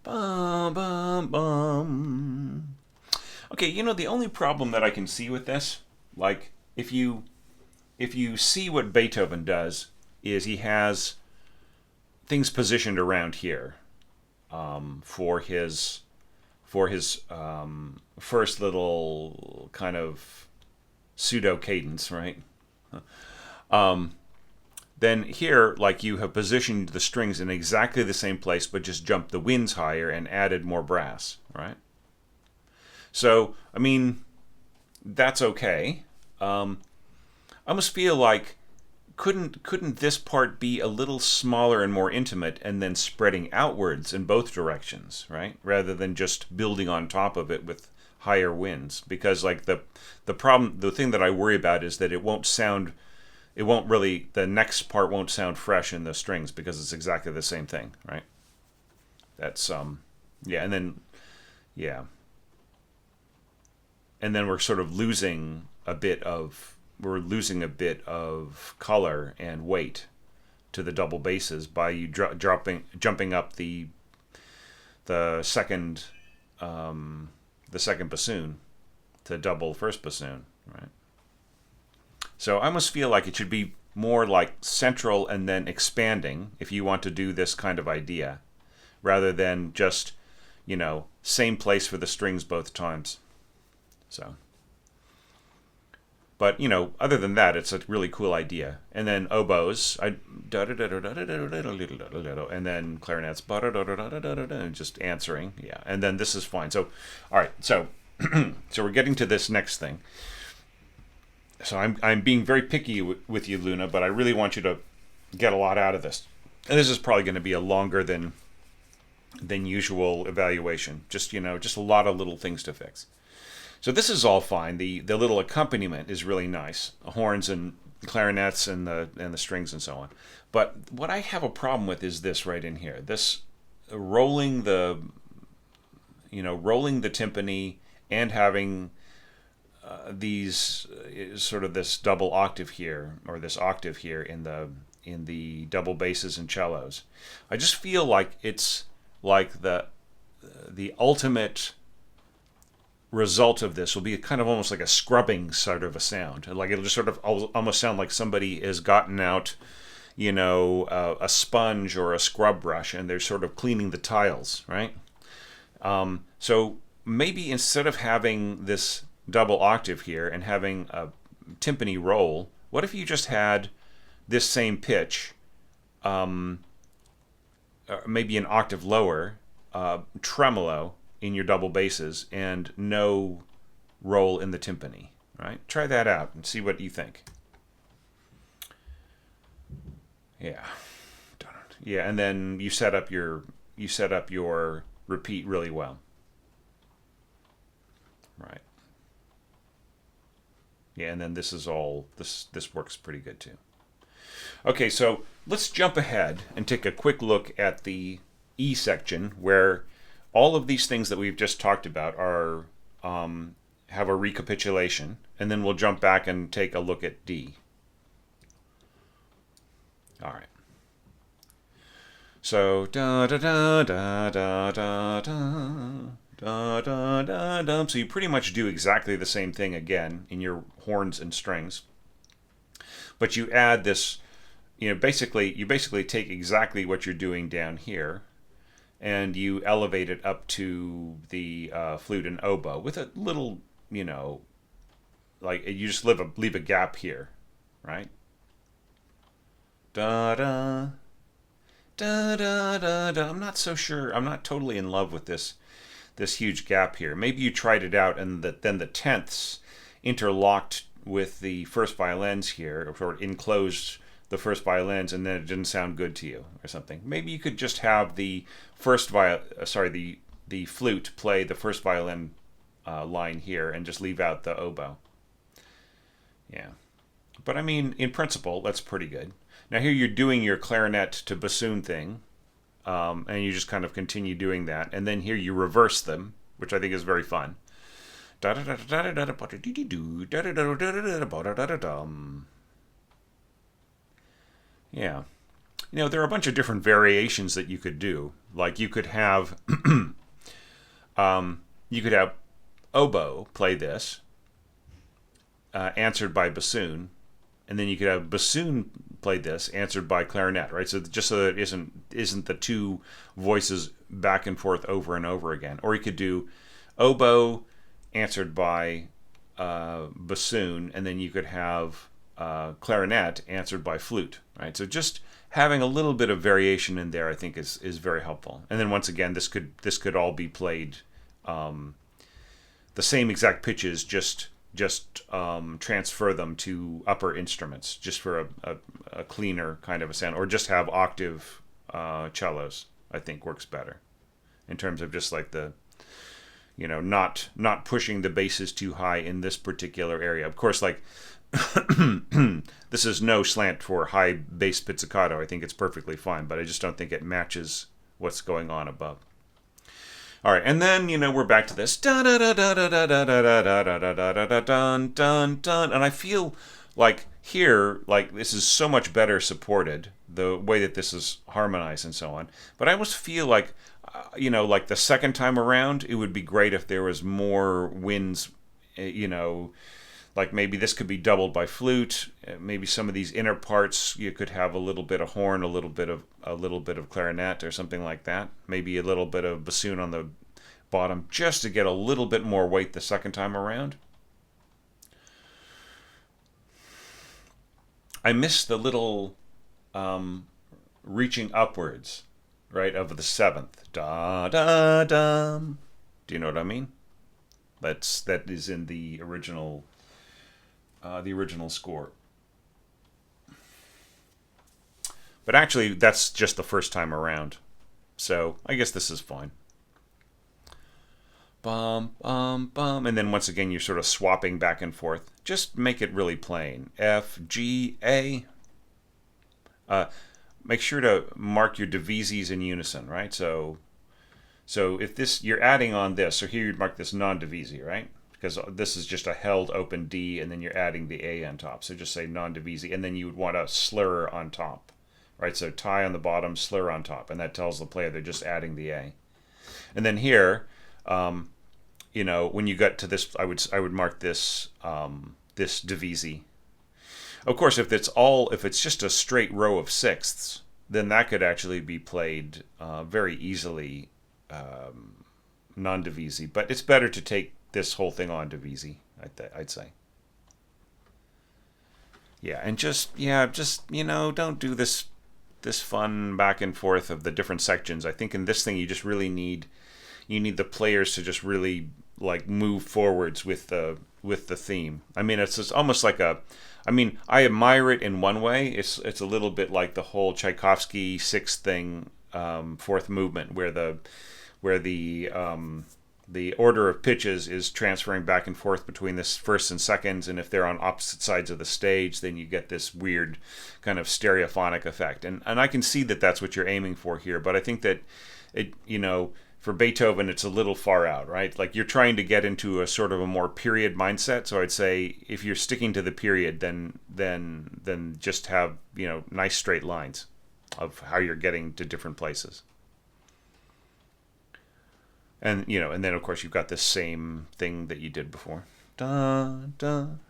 Bum, bum, bum. Okay, the only problem that I can see with this, like if you see what Beethoven does, is he has things positioned around here for his first little kind of pseudo cadence, right? Then here, like you have positioned the strings in exactly the same place, but just jumped the winds higher and added more brass, right? So, I mean, that's okay. I almost feel like couldn't this part be a little smaller and more intimate and then spreading outwards in both directions, right? Rather than just building on top of it with higher winds. Because like the thing that I worry about is that the next part won't sound fresh in the strings because it's exactly the same thing, right? That's yeah, and then yeah. And then we're sort of losing a bit of color and weight to the double basses by you jumping up the second bassoon to double first bassoon, right? So I almost feel like it should be more like central and then expanding if you want to do this kind of idea, rather than just same place for the strings both times. So. But other than that, it's a really cool idea. And then oboes, and then clarinets, and just answering, yeah. And then this is fine. So, all right. So, so we're getting to this next thing. So I'm being very picky with you, Luna, but I really want you to get a lot out of this. And this is probably going to be a longer than usual evaluation. Just just a lot of little things to fix. So this is all fine. The little accompaniment is really nice, horns and clarinets and the strings and so on. But what I have a problem with is this right in here. This rolling the timpani and having these sort of this double octave here, or this octave here in the double basses and cellos. I just feel like it's like the ultimate result of this will be kind of almost like a scrubbing sort of a sound. Like it'll just sort of almost sound like somebody has gotten out, a sponge or a scrub brush, and they're sort of cleaning the tiles, right? So maybe instead of having this double octave here and having a timpani roll, what if you just had this same pitch, maybe an octave lower, tremolo in your double basses and no roll in the timpani, right? Try that out and see what you think. Yeah. Yeah, and then you set up your repeat really well. Right. Yeah, and then this is all this works pretty good too. Okay, so let's jump ahead and take a quick look at the E section, where all of these things that we've just talked about are have a recapitulation, and then we'll jump back and take a look at D. All right. So da da da da da da da da da da da. So you pretty much do exactly the same thing again in your horns and strings, but you add this. You basically take exactly what you're doing down here, and you elevate it up to the flute and oboe with a little, like you just leave a gap here, right? Da da da da da da. I'm not so sure. I'm not totally in love with this huge gap here. Maybe you tried it out, and then the tenths interlocked with the first violins here, or enclosed the first violins, and then it didn't sound good to you or something. Maybe you could just have the flute play the first violin line here and just leave out the oboe. Yeah. But I mean, in principle, that's pretty good. Now here you're doing your clarinet to bassoon thing, and you just kind of continue doing that, and then here you reverse them, which I think is very fun. Yeah. there are a bunch of different variations that you could do. Like you could have oboe play this, answered by bassoon, and then you could have bassoon play this, answered by clarinet, right? So just so that it isn't the two voices back and forth over and over again. Or you could do oboe answered by bassoon, and then you could have clarinet answered by flute, right? So just having a little bit of variation in there, I think, is very helpful. And then once again, this could all be played the same exact pitches, just transfer them to upper instruments, just for a cleaner kind of a sound, or just have octave cellos. I think works better in terms of just like the not pushing the basses too high in this particular area. Of course, like this is no slant for high bass pizzicato. I think it's perfectly fine, but I just don't think it matches what's going on above. All right, and then we're back to this dun dun dun dun dun dun dun dun, and I feel like here, like this is so much better supported, the way that this is harmonized and so on. But I almost feel like, like the second time around, it would be great if there was more winds, like maybe this could be doubled by flute. Maybe some of these inner parts you could have a little bit of horn, a little bit of clarinet, or something like that. Maybe a little bit of bassoon on the bottom, just to get a little bit more weight the second time around. I miss the little reaching upwards, right, of the seventh. Da da da. Do you know what I mean? That is in the original score. But actually, that's just the first time around. So I guess this is fine. Bum, bum, bum. And then once again, you're sort of swapping back and forth. Just make it really plain. F, G, A. Make sure to mark your divises in unison, right? So if this, you're adding on this, so here you'd mark this non-divisi, right? Because this is just a held open D, and then you're adding the A on top. So just say non-divisi, and then you would want a slur on top, right? So tie on the bottom, slur on top, and that tells the player they're just adding the A. And then here, when you get to this, I would mark this this divisi. Of course, if it's just a straight row of sixths, then that could actually be played very easily non-divisi. But it's better to take this whole thing on divisi, I'd say. Yeah, and just don't do this fun back and forth of the different sections. I think in this thing you just really need the players to just really like move forwards with the theme. I mean, it's just almost like I admire it in one way. It's a little bit like the whole Tchaikovsky sixth thing, fourth movement, where the order of pitches is transferring back and forth between this first and seconds, and if they're on opposite sides of the stage, then you get this weird kind of stereophonic effect. And I can see that that's what you're aiming for here, but I think that it, for Beethoven, it's a little far out, right? Like you're trying to get into a sort of a more period mindset. So I'd say if you're sticking to the period, then just have nice straight lines of how you're getting to different places. And and then of course you've got this same thing that you did before, dun, dun.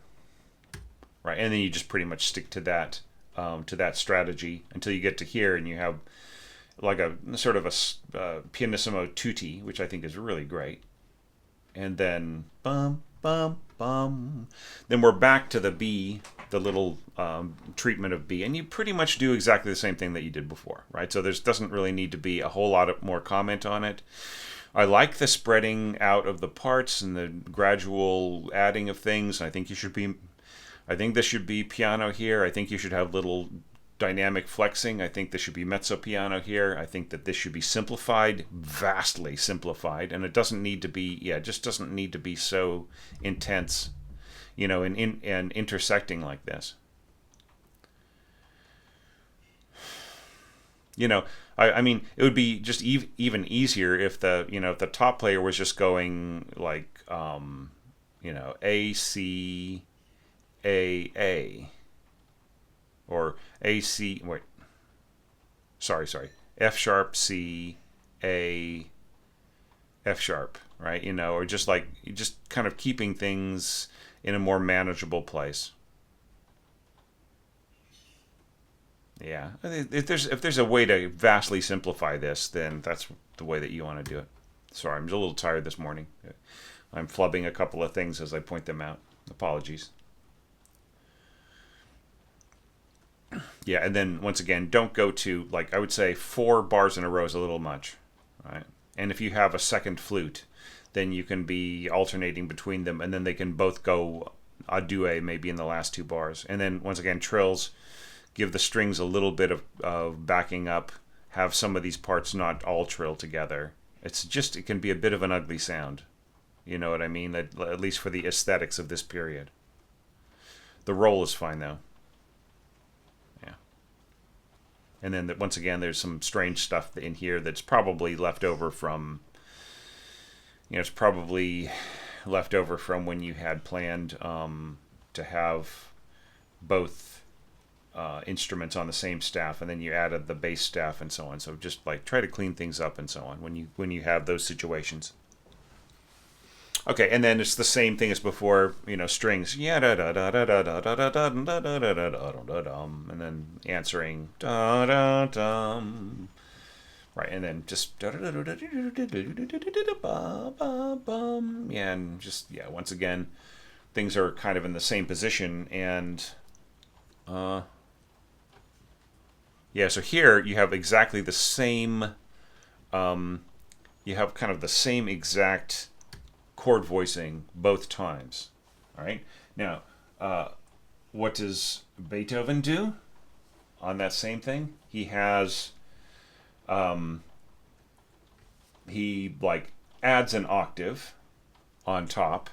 Right? And then you just pretty much stick to that strategy until you get to here, and you have like a sort of a pianissimo tutti, which I think is really great. And then bum bum bum. Then we're back to the B, the little treatment of B, and you pretty much do exactly the same thing that you did before, right? So there doesn't really need to be a whole lot more comment on it. I like the spreading out of the parts and the gradual adding of things. I think this should be piano here. I think you should have little dynamic flexing. I think this should be mezzo piano here. I think that this should be simplified, vastly simplified, and it doesn't need to be. It just doesn't need to be so intense, and intersecting like this. I mean, it would be just even easier if the top player was just going like A C A or A C. Wait, sorry, F sharp, C, A, F sharp, right? Or just like just kind of keeping things in a more manageable place. Yeah, if there's a way to vastly simplify this, then that's the way that you want to do it. Sorry, I'm just a little tired this morning. I'm flubbing a couple of things as I point them out. Apologies. Yeah, and then once again, don't go to, like, I would say 4 bars in a row is a little much, right? And if you have a second flute, then you can be alternating between them, and then they can both go a duet maybe in the last 2 bars. And then once again, trills give the strings a little bit of backing up, have some of these parts not all trill together. It can be a bit of an ugly sound. You know what I mean? At least for the aesthetics of this period. The roll is fine though. Yeah. And then once again, there's some strange stuff in here that's probably left over from, it's probably left over from when you had planned to have both instruments on the same staff, and then you added the bass staff and so on. So just like try to clean things up and so on when you have those situations. Okay, and then it's the same thing as before, strings. Yeah, da da da da da da da da da da da da da da da, and then answering da da dum. Right, and then just da da da da da da da. Yeah, and just once again, things are kind of in the same position, and so here you have exactly the same. You have kind of the same exact chord voicing both times. All right. Now, what does Beethoven do on that same thing? He has, he like adds an octave on top,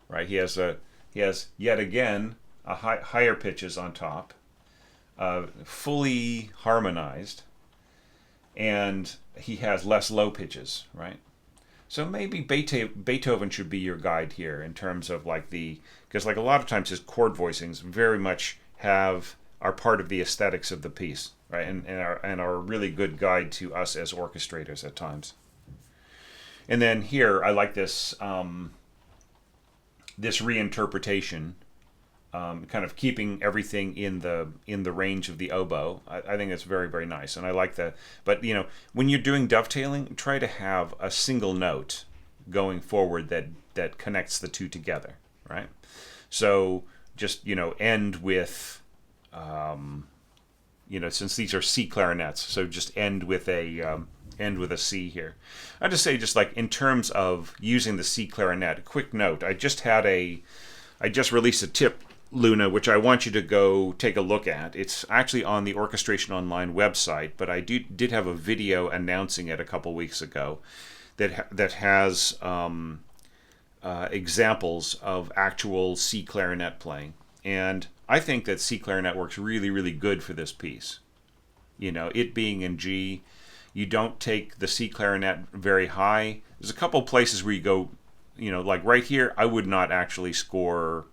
right? He has yet again a higher pitches on top, fully harmonized, and he has less low pitches, right? So maybe Beethoven should be your guide here in terms of because like a lot of times his chord voicings very much are part of the aesthetics of the piece, right? And are a really good guide to us as orchestrators at times. And then here I like this this reinterpretation, kind of keeping everything in the range of the oboe. I think it's very, very nice, and I like that. But when you're doing dovetailing, try to have a single note going forward that connects the two together, right? So just end with since these are C clarinets, so just end with a C here. I just say, just like in terms of using the C clarinet, a quick note. I just released a tip, Luna, which I want you to go take a look at. It's actually on the Orchestration Online website, but I did have a video announcing it a couple weeks ago that has examples of actual C clarinet playing. And I think that C clarinet works really, really good for this piece. It being in G, you don't take the C clarinet very high. There's a couple places where you go, like right here, I would not actually score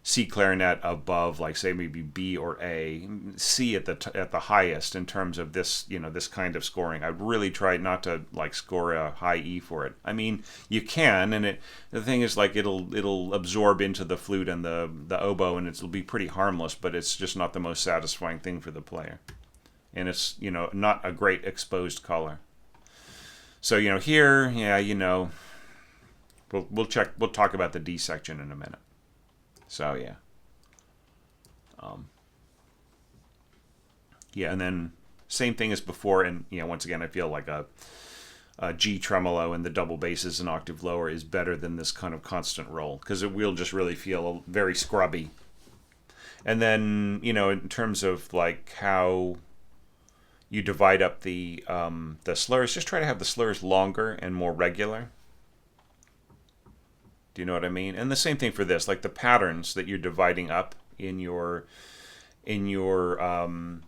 C clarinet above, like say maybe B or A. C at the highest in terms of this, this kind of scoring. I'd really try not to score a high E for it. I mean, you can, and the thing is it'll absorb into the flute and the oboe, and it'll be pretty harmless, but it's just not the most satisfying thing for the player. And it's not a great exposed color. So here, we'll talk about the D section in a minute. So yeah, and then same thing as before, and once again I feel like a G tremolo and the double basses an octave lower is better than this kind of constant roll, because it will just really feel very scrubby. And then in terms of how you divide up the slurs, just try to have the slurs longer and more regular. Do you know what I mean? And the same thing for this, like the patterns that you're dividing up in your bassoons.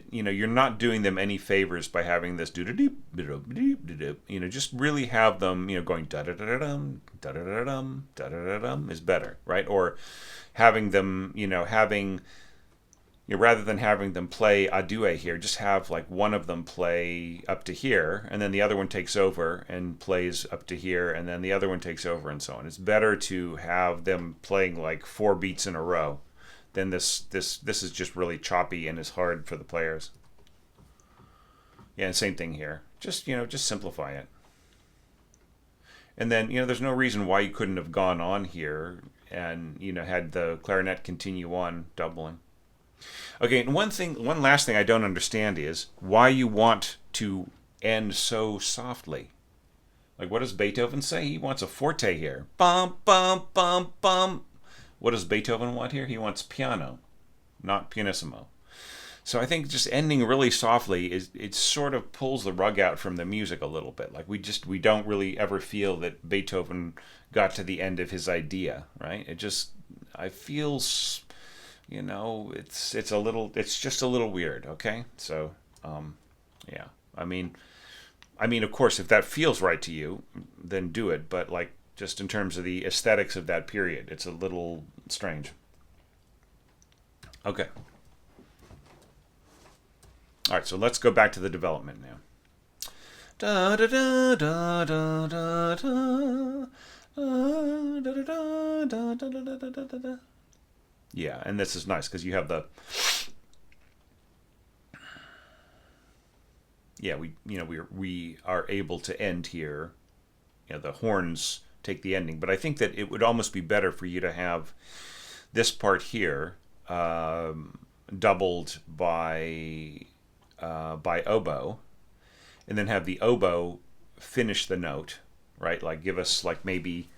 You're not doing them any favors by having this just really have them going da da da dum da da da dum da da da dum is better, right? Or having them having rather than having them play a duet here, just have like one of them play up to here, and then the other one takes over and plays up to here, and then the other one takes over, and so on. It's better to have them playing like 4 beats in a row than this is just really choppy and is hard for the players. Yeah, and same thing here. Just simplify it. And then, there's no reason why you couldn't have gone on here and, had the clarinet continue on doubling. Okay, and one last thing I don't understand is why you want to end so softly. Like, what does Beethoven say? He wants a forte here. Bum, bum, bum, bum. What does Beethoven want here? He wants piano, not pianissimo. So I think just ending really softly it sort of pulls the rug out from the music a little bit. Like we don't really ever feel that Beethoven got to the end of his idea, right? I feel, it's just a little weird. Okay, so yeah, I mean, of course, if that feels right to you, then do it. But like just in terms of the aesthetics of that period, it's a little strange. Okay. All right, so let's go back to the development now. Da da da da da da da da da da da da da. Yeah, and this is nice because you have the we are able to end here. The horns take the ending, but I think that it would almost be better for you to have this part here doubled by oboe, and then have the oboe finish the note, right? Like give us like maybe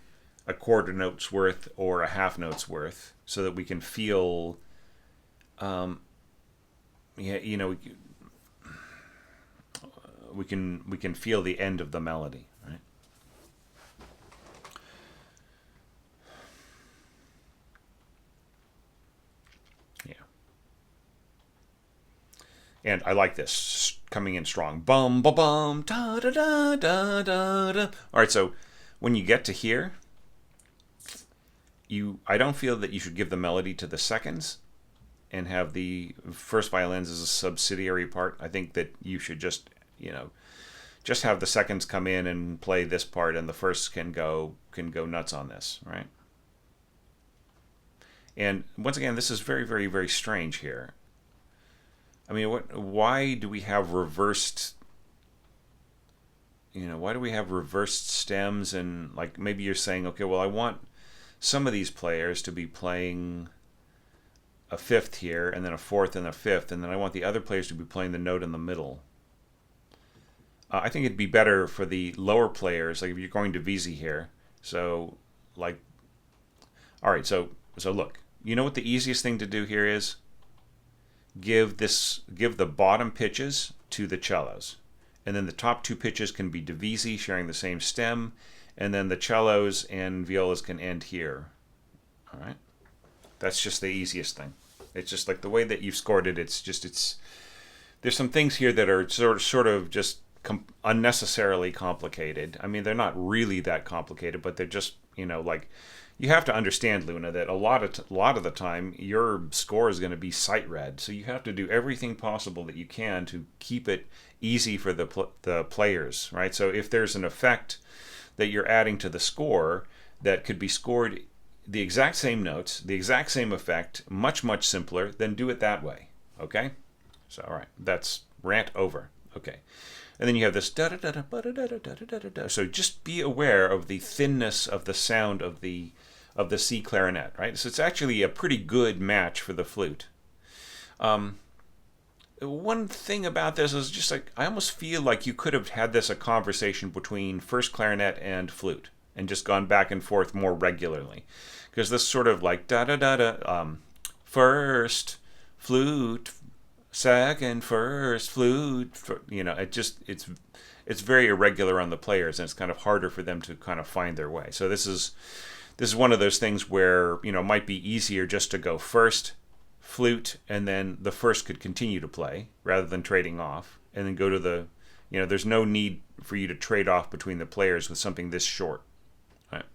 a quarter note's worth or a half note's worth, so that we can feel, we can feel the end of the melody, right? Yeah. And I like this coming in strong. Bum ba bum da da da da da da. All right, so when you get to here, I don't feel that you should give the melody to the seconds and have the first violins as a subsidiary part. I think that you should just have the seconds come in and play this part, and the first can go nuts on this, right? And once again, this is very, very, very strange here. I mean, why do we have reversed? Why do we have reversed stems? And like maybe you're saying, okay, well, I want some of these players to be playing a fifth here, and then a fourth and a fifth, and then I want the other players to be playing the note in the middle. I think it'd be better for the lower players, like if you're going divisi here. So, like, all right, so look, you know what the easiest thing to do here is? Give the bottom pitches to the cellos, and then the top two pitches can be divisi, sharing the same stem, and then the cellos and violas can end here. All right, that's just the easiest thing. It's just like the way that you've scored it. There's some things here that are sort of just unnecessarily complicated. I mean, they're not really that complicated, but they're just like you have to understand, Luna, that a lot of the time your score is going to be sight read, so you have to do everything possible that you can to keep it easy for the players, right? So if there's an effect that you're adding to the score that could be scored the exact same notes, the exact same effect, much, much simpler, then do it that way, okay? So, all right, that's rant over, okay. And then you have this da-da-da-da-ba-da-da-da-da-da-da. So just be aware of the thinness of the sound of the C clarinet, right? So it's actually a pretty good match for the flute. One thing about this is just like I almost feel like you could have had this a conversation between first clarinet and flute and just gone back and forth more regularly, because this sort of like da da da da first flute, second first flute, it's very irregular on the players, and it's kind of harder for them to kind of find their way. So this is one of those things where it might be easier just to go first flute, and then the first could continue to play rather than trading off, and then go to the there's no need for you to trade off between the players with something this short, right?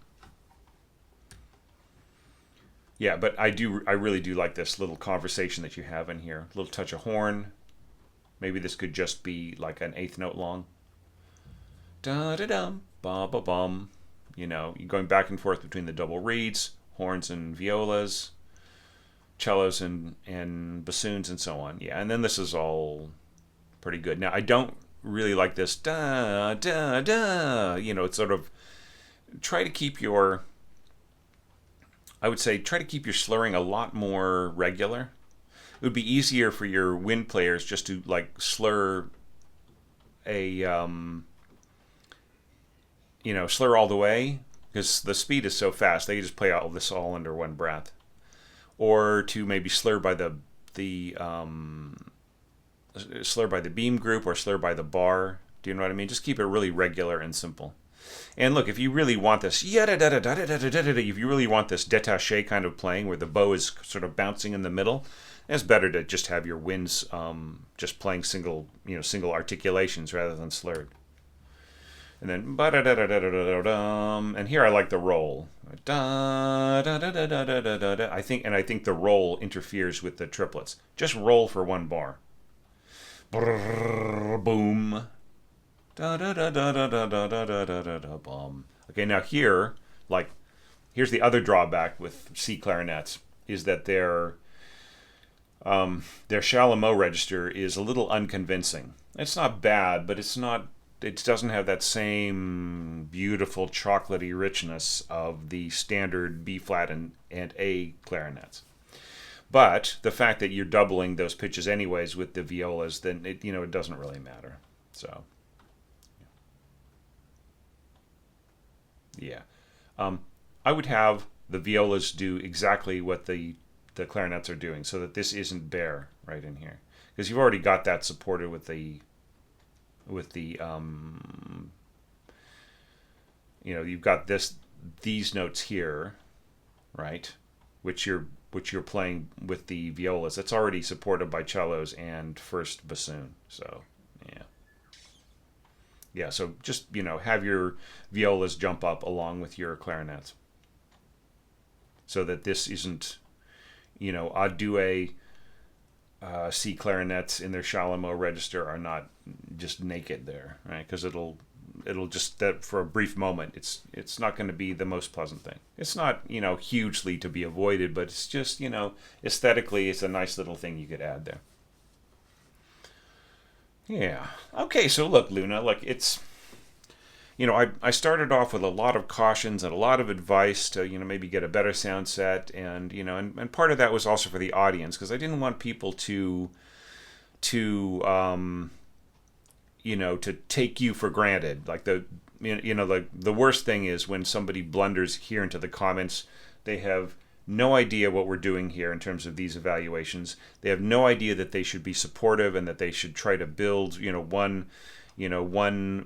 Yeah, but I really do like this little conversation that you have in here. A little touch of horn. Maybe this could just be like an eighth note long. Da da dum, ba ba bum. You're going back and forth between the double reeds, horns and violas, cellos and bassoons and so on. Yeah, and then this is all pretty good. Now I don't really like this da da da. It's sort of try to keep your I would say try to keep your slurring a lot more regular. It would be easier for your wind players just to like slur a slur all the way because the speed is so fast. They just play all this all under one breath, or to maybe the slur by the beam group or slur by the bar. Do you know what I mean? Just keep it really regular and simple. And look, if you really want this, if you really want this détaché kind of playing where the bow is sort of bouncing in the middle, it's better to just have your winds just playing single articulations rather than slurred. And then and here I like the roll. I think the roll interferes with the triplets. Just roll for one bar. Boom. Okay, now here's the other drawback with C clarinets is that their Chalumeau register is a little unconvincing. It's not bad, but it's not. It doesn't have that same beautiful chocolatey richness of the standard B flat and A clarinets. But the fact that you're doubling those pitches anyways with the violas, then it doesn't really matter. So yeah, I would have the violas do exactly what the clarinets are doing, so that this isn't bare right in here, because you've already got that supported with the you've got these notes here, right, which you're playing with the violas. That's already supported by cellos and first bassoon. So yeah, so just have your violas jump up along with your clarinets, so that this isn't a duet. C clarinets in their Chalumeau register are not just naked there, right? Because it'll just that for a brief moment, it's not going to be the most pleasant thing. It's not hugely to be avoided, but it's just aesthetically, it's a nice little thing you could add there. Yeah. Okay. So look, Luna, it's I started off with a lot of cautions and a lot of advice to maybe get a better sound set, and part of that was also for the audience, because I didn't want people to to take you for granted. Like the worst thing is when somebody blunders here into the comments. They have no idea what we're doing here in terms of these evaluations. They have no idea that they should be supportive and that they should try to build one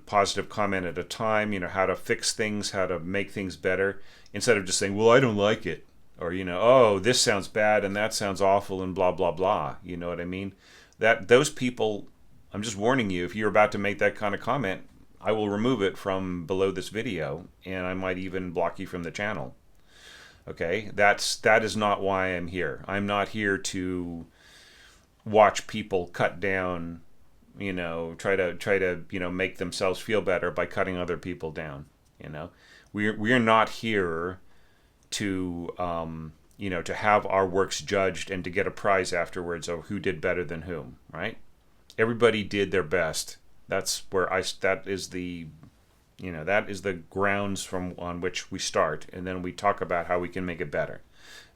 positive comment at a time, how to fix things, how to make things better, instead of just saying, well, I don't like it, or oh, this sounds bad and that sounds awful and blah blah blah. You know what I mean? That those people, I'm just warning you, if you're about to make that kind of comment, I will remove it from below this video, and I might even block you from the channel. Okay, that is not why I'm here. I'm not here to watch people cut down, try to make themselves feel better by cutting other people down. We're not here to to have our works judged and to get a prize afterwards of who did better than whom, right? Everybody did their best. That is the grounds on which we start, and then we talk about how we can make it better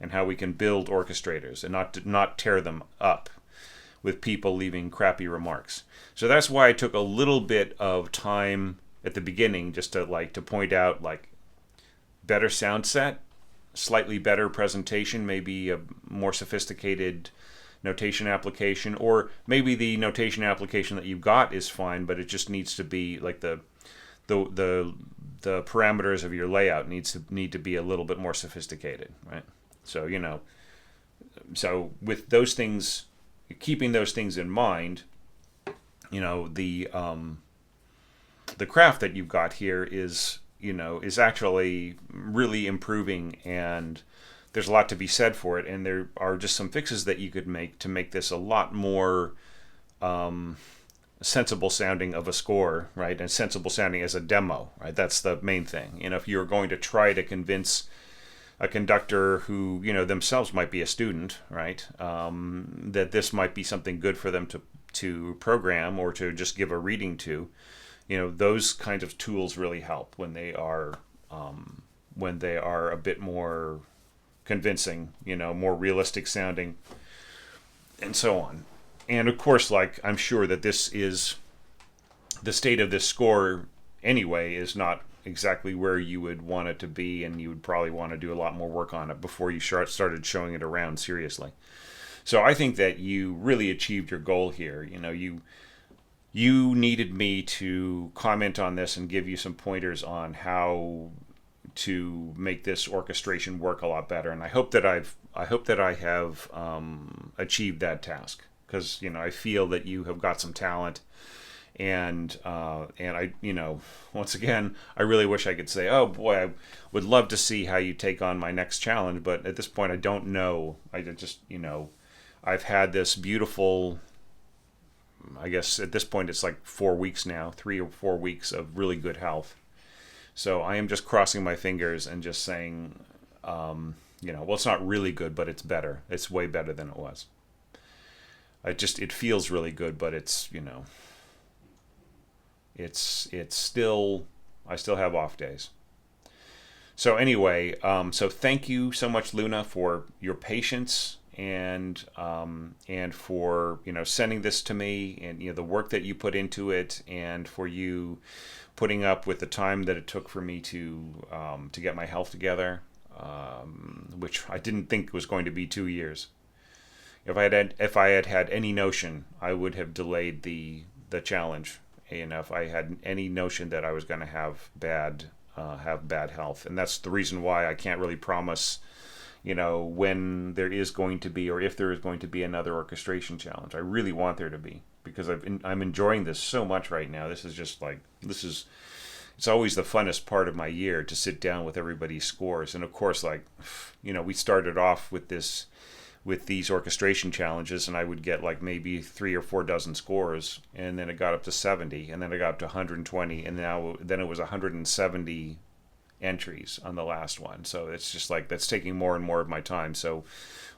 and how we can build orchestrators and not tear them up with people leaving crappy remarks. So that's why I took a little bit of time at the beginning just to point out better sound set, slightly better presentation, maybe a more sophisticated notation application, or maybe the notation application that you've got is fine, but it just needs to be the parameters of your layout need to be a little bit more sophisticated, right? So so with those things, keeping those things in mind, the craft that you've got here is actually really improving, and there's a lot to be said for it, and there are just some fixes that you could make to make this a lot more sensible sounding of a score, right? And sensible sounding as a demo, right? That's the main thing. If you're going to try to convince a conductor who, themselves might be a student, right? That this might be something good for them to program or to just give a reading to. Those kinds of tools really help when they are a bit more convincing, more realistic sounding, and so on. And of course, like, I'm sure that this is the state of this score anyway is not exactly where you would want it to be, and you would probably want to do a lot more work on it before you started showing it around seriously. So I think that you really achieved your goal here. You needed me to comment on this and give you some pointers on how to make this orchestration work a lot better, and I hope that I have achieved that task, because I feel that you have got some talent, and I once again, I really wish I could say, oh boy, I would love to see how you take on my next challenge, but at this point I don't know. I just I've had this beautiful, I guess at this point it's like 4 weeks now, 3 or 4 weeks of really good health. So I am just crossing my fingers and just saying, well, it's not really good, but it's better. It's way better than it was. It feels really good, but it's, it's still, I still have off days. So anyway, so thank you so much, Luna, for your patience and for sending this to me, and the work that you put into it, and for you putting up with the time that it took for me to get my health together, which I didn't think was going to be 2 years. If I had had any notion, I would have delayed the challenge. If I had any notion that I was going to have bad health, and that's the reason why I can't really promise, when there is going to be, or if there is going to be, another orchestration challenge. I really want there to be, because I'm enjoying this so much right now. This is just like, it's always the funnest part of my year, to sit down with everybody's scores. And of course, like, we started off with these orchestration challenges, and I would get like maybe 3 or 4 dozen scores, and then it got up to 70, and then it got up to 120, and then it was 170 entries on the last one. So it's just like, that's taking more and more of my time. So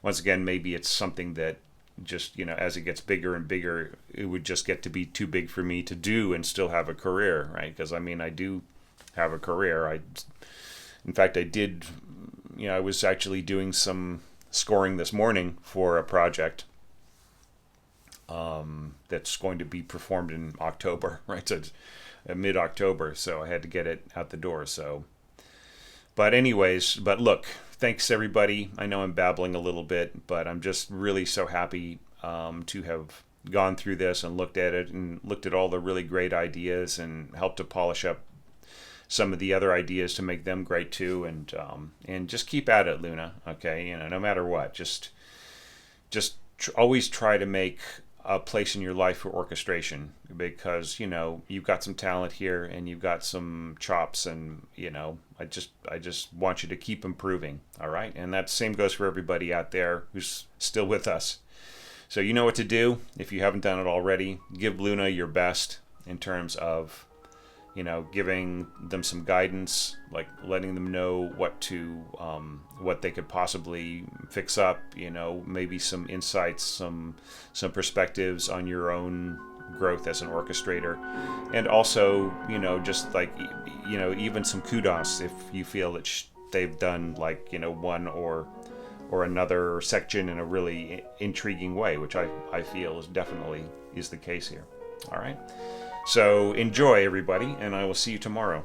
once again, maybe it's something that just, as it gets bigger and bigger, it would just get to be too big for me to do and still have a career, right? Because I do have a career. In fact, I was actually doing some scoring this morning for a project that's going to be performed in October, right? So it's mid-October, so I had to get it out the door. So, but look, thanks everybody. I know I'm babbling a little bit, but I'm just really so happy to have gone through this and looked at it, and looked at all the really great ideas, and helped to polish up some of the other ideas to make them great too. And just keep at it, Luna. Okay, no matter what, just always try to make a place in your life for orchestration, because you've got some talent here, and you've got some chops, and I just want you to keep improving. All right, and that same goes for everybody out there who's still with us. So you know what to do. If you haven't done it already, give Luna your best in terms of giving them some guidance, like letting them know what they could possibly fix up, maybe some insights, some perspectives on your own growth as an orchestrator, and also, just like, even some kudos if you feel that they've done like, one or another section in a really intriguing way, which I feel is definitely is the case here. All right. So enjoy, everybody, and I will see you tomorrow.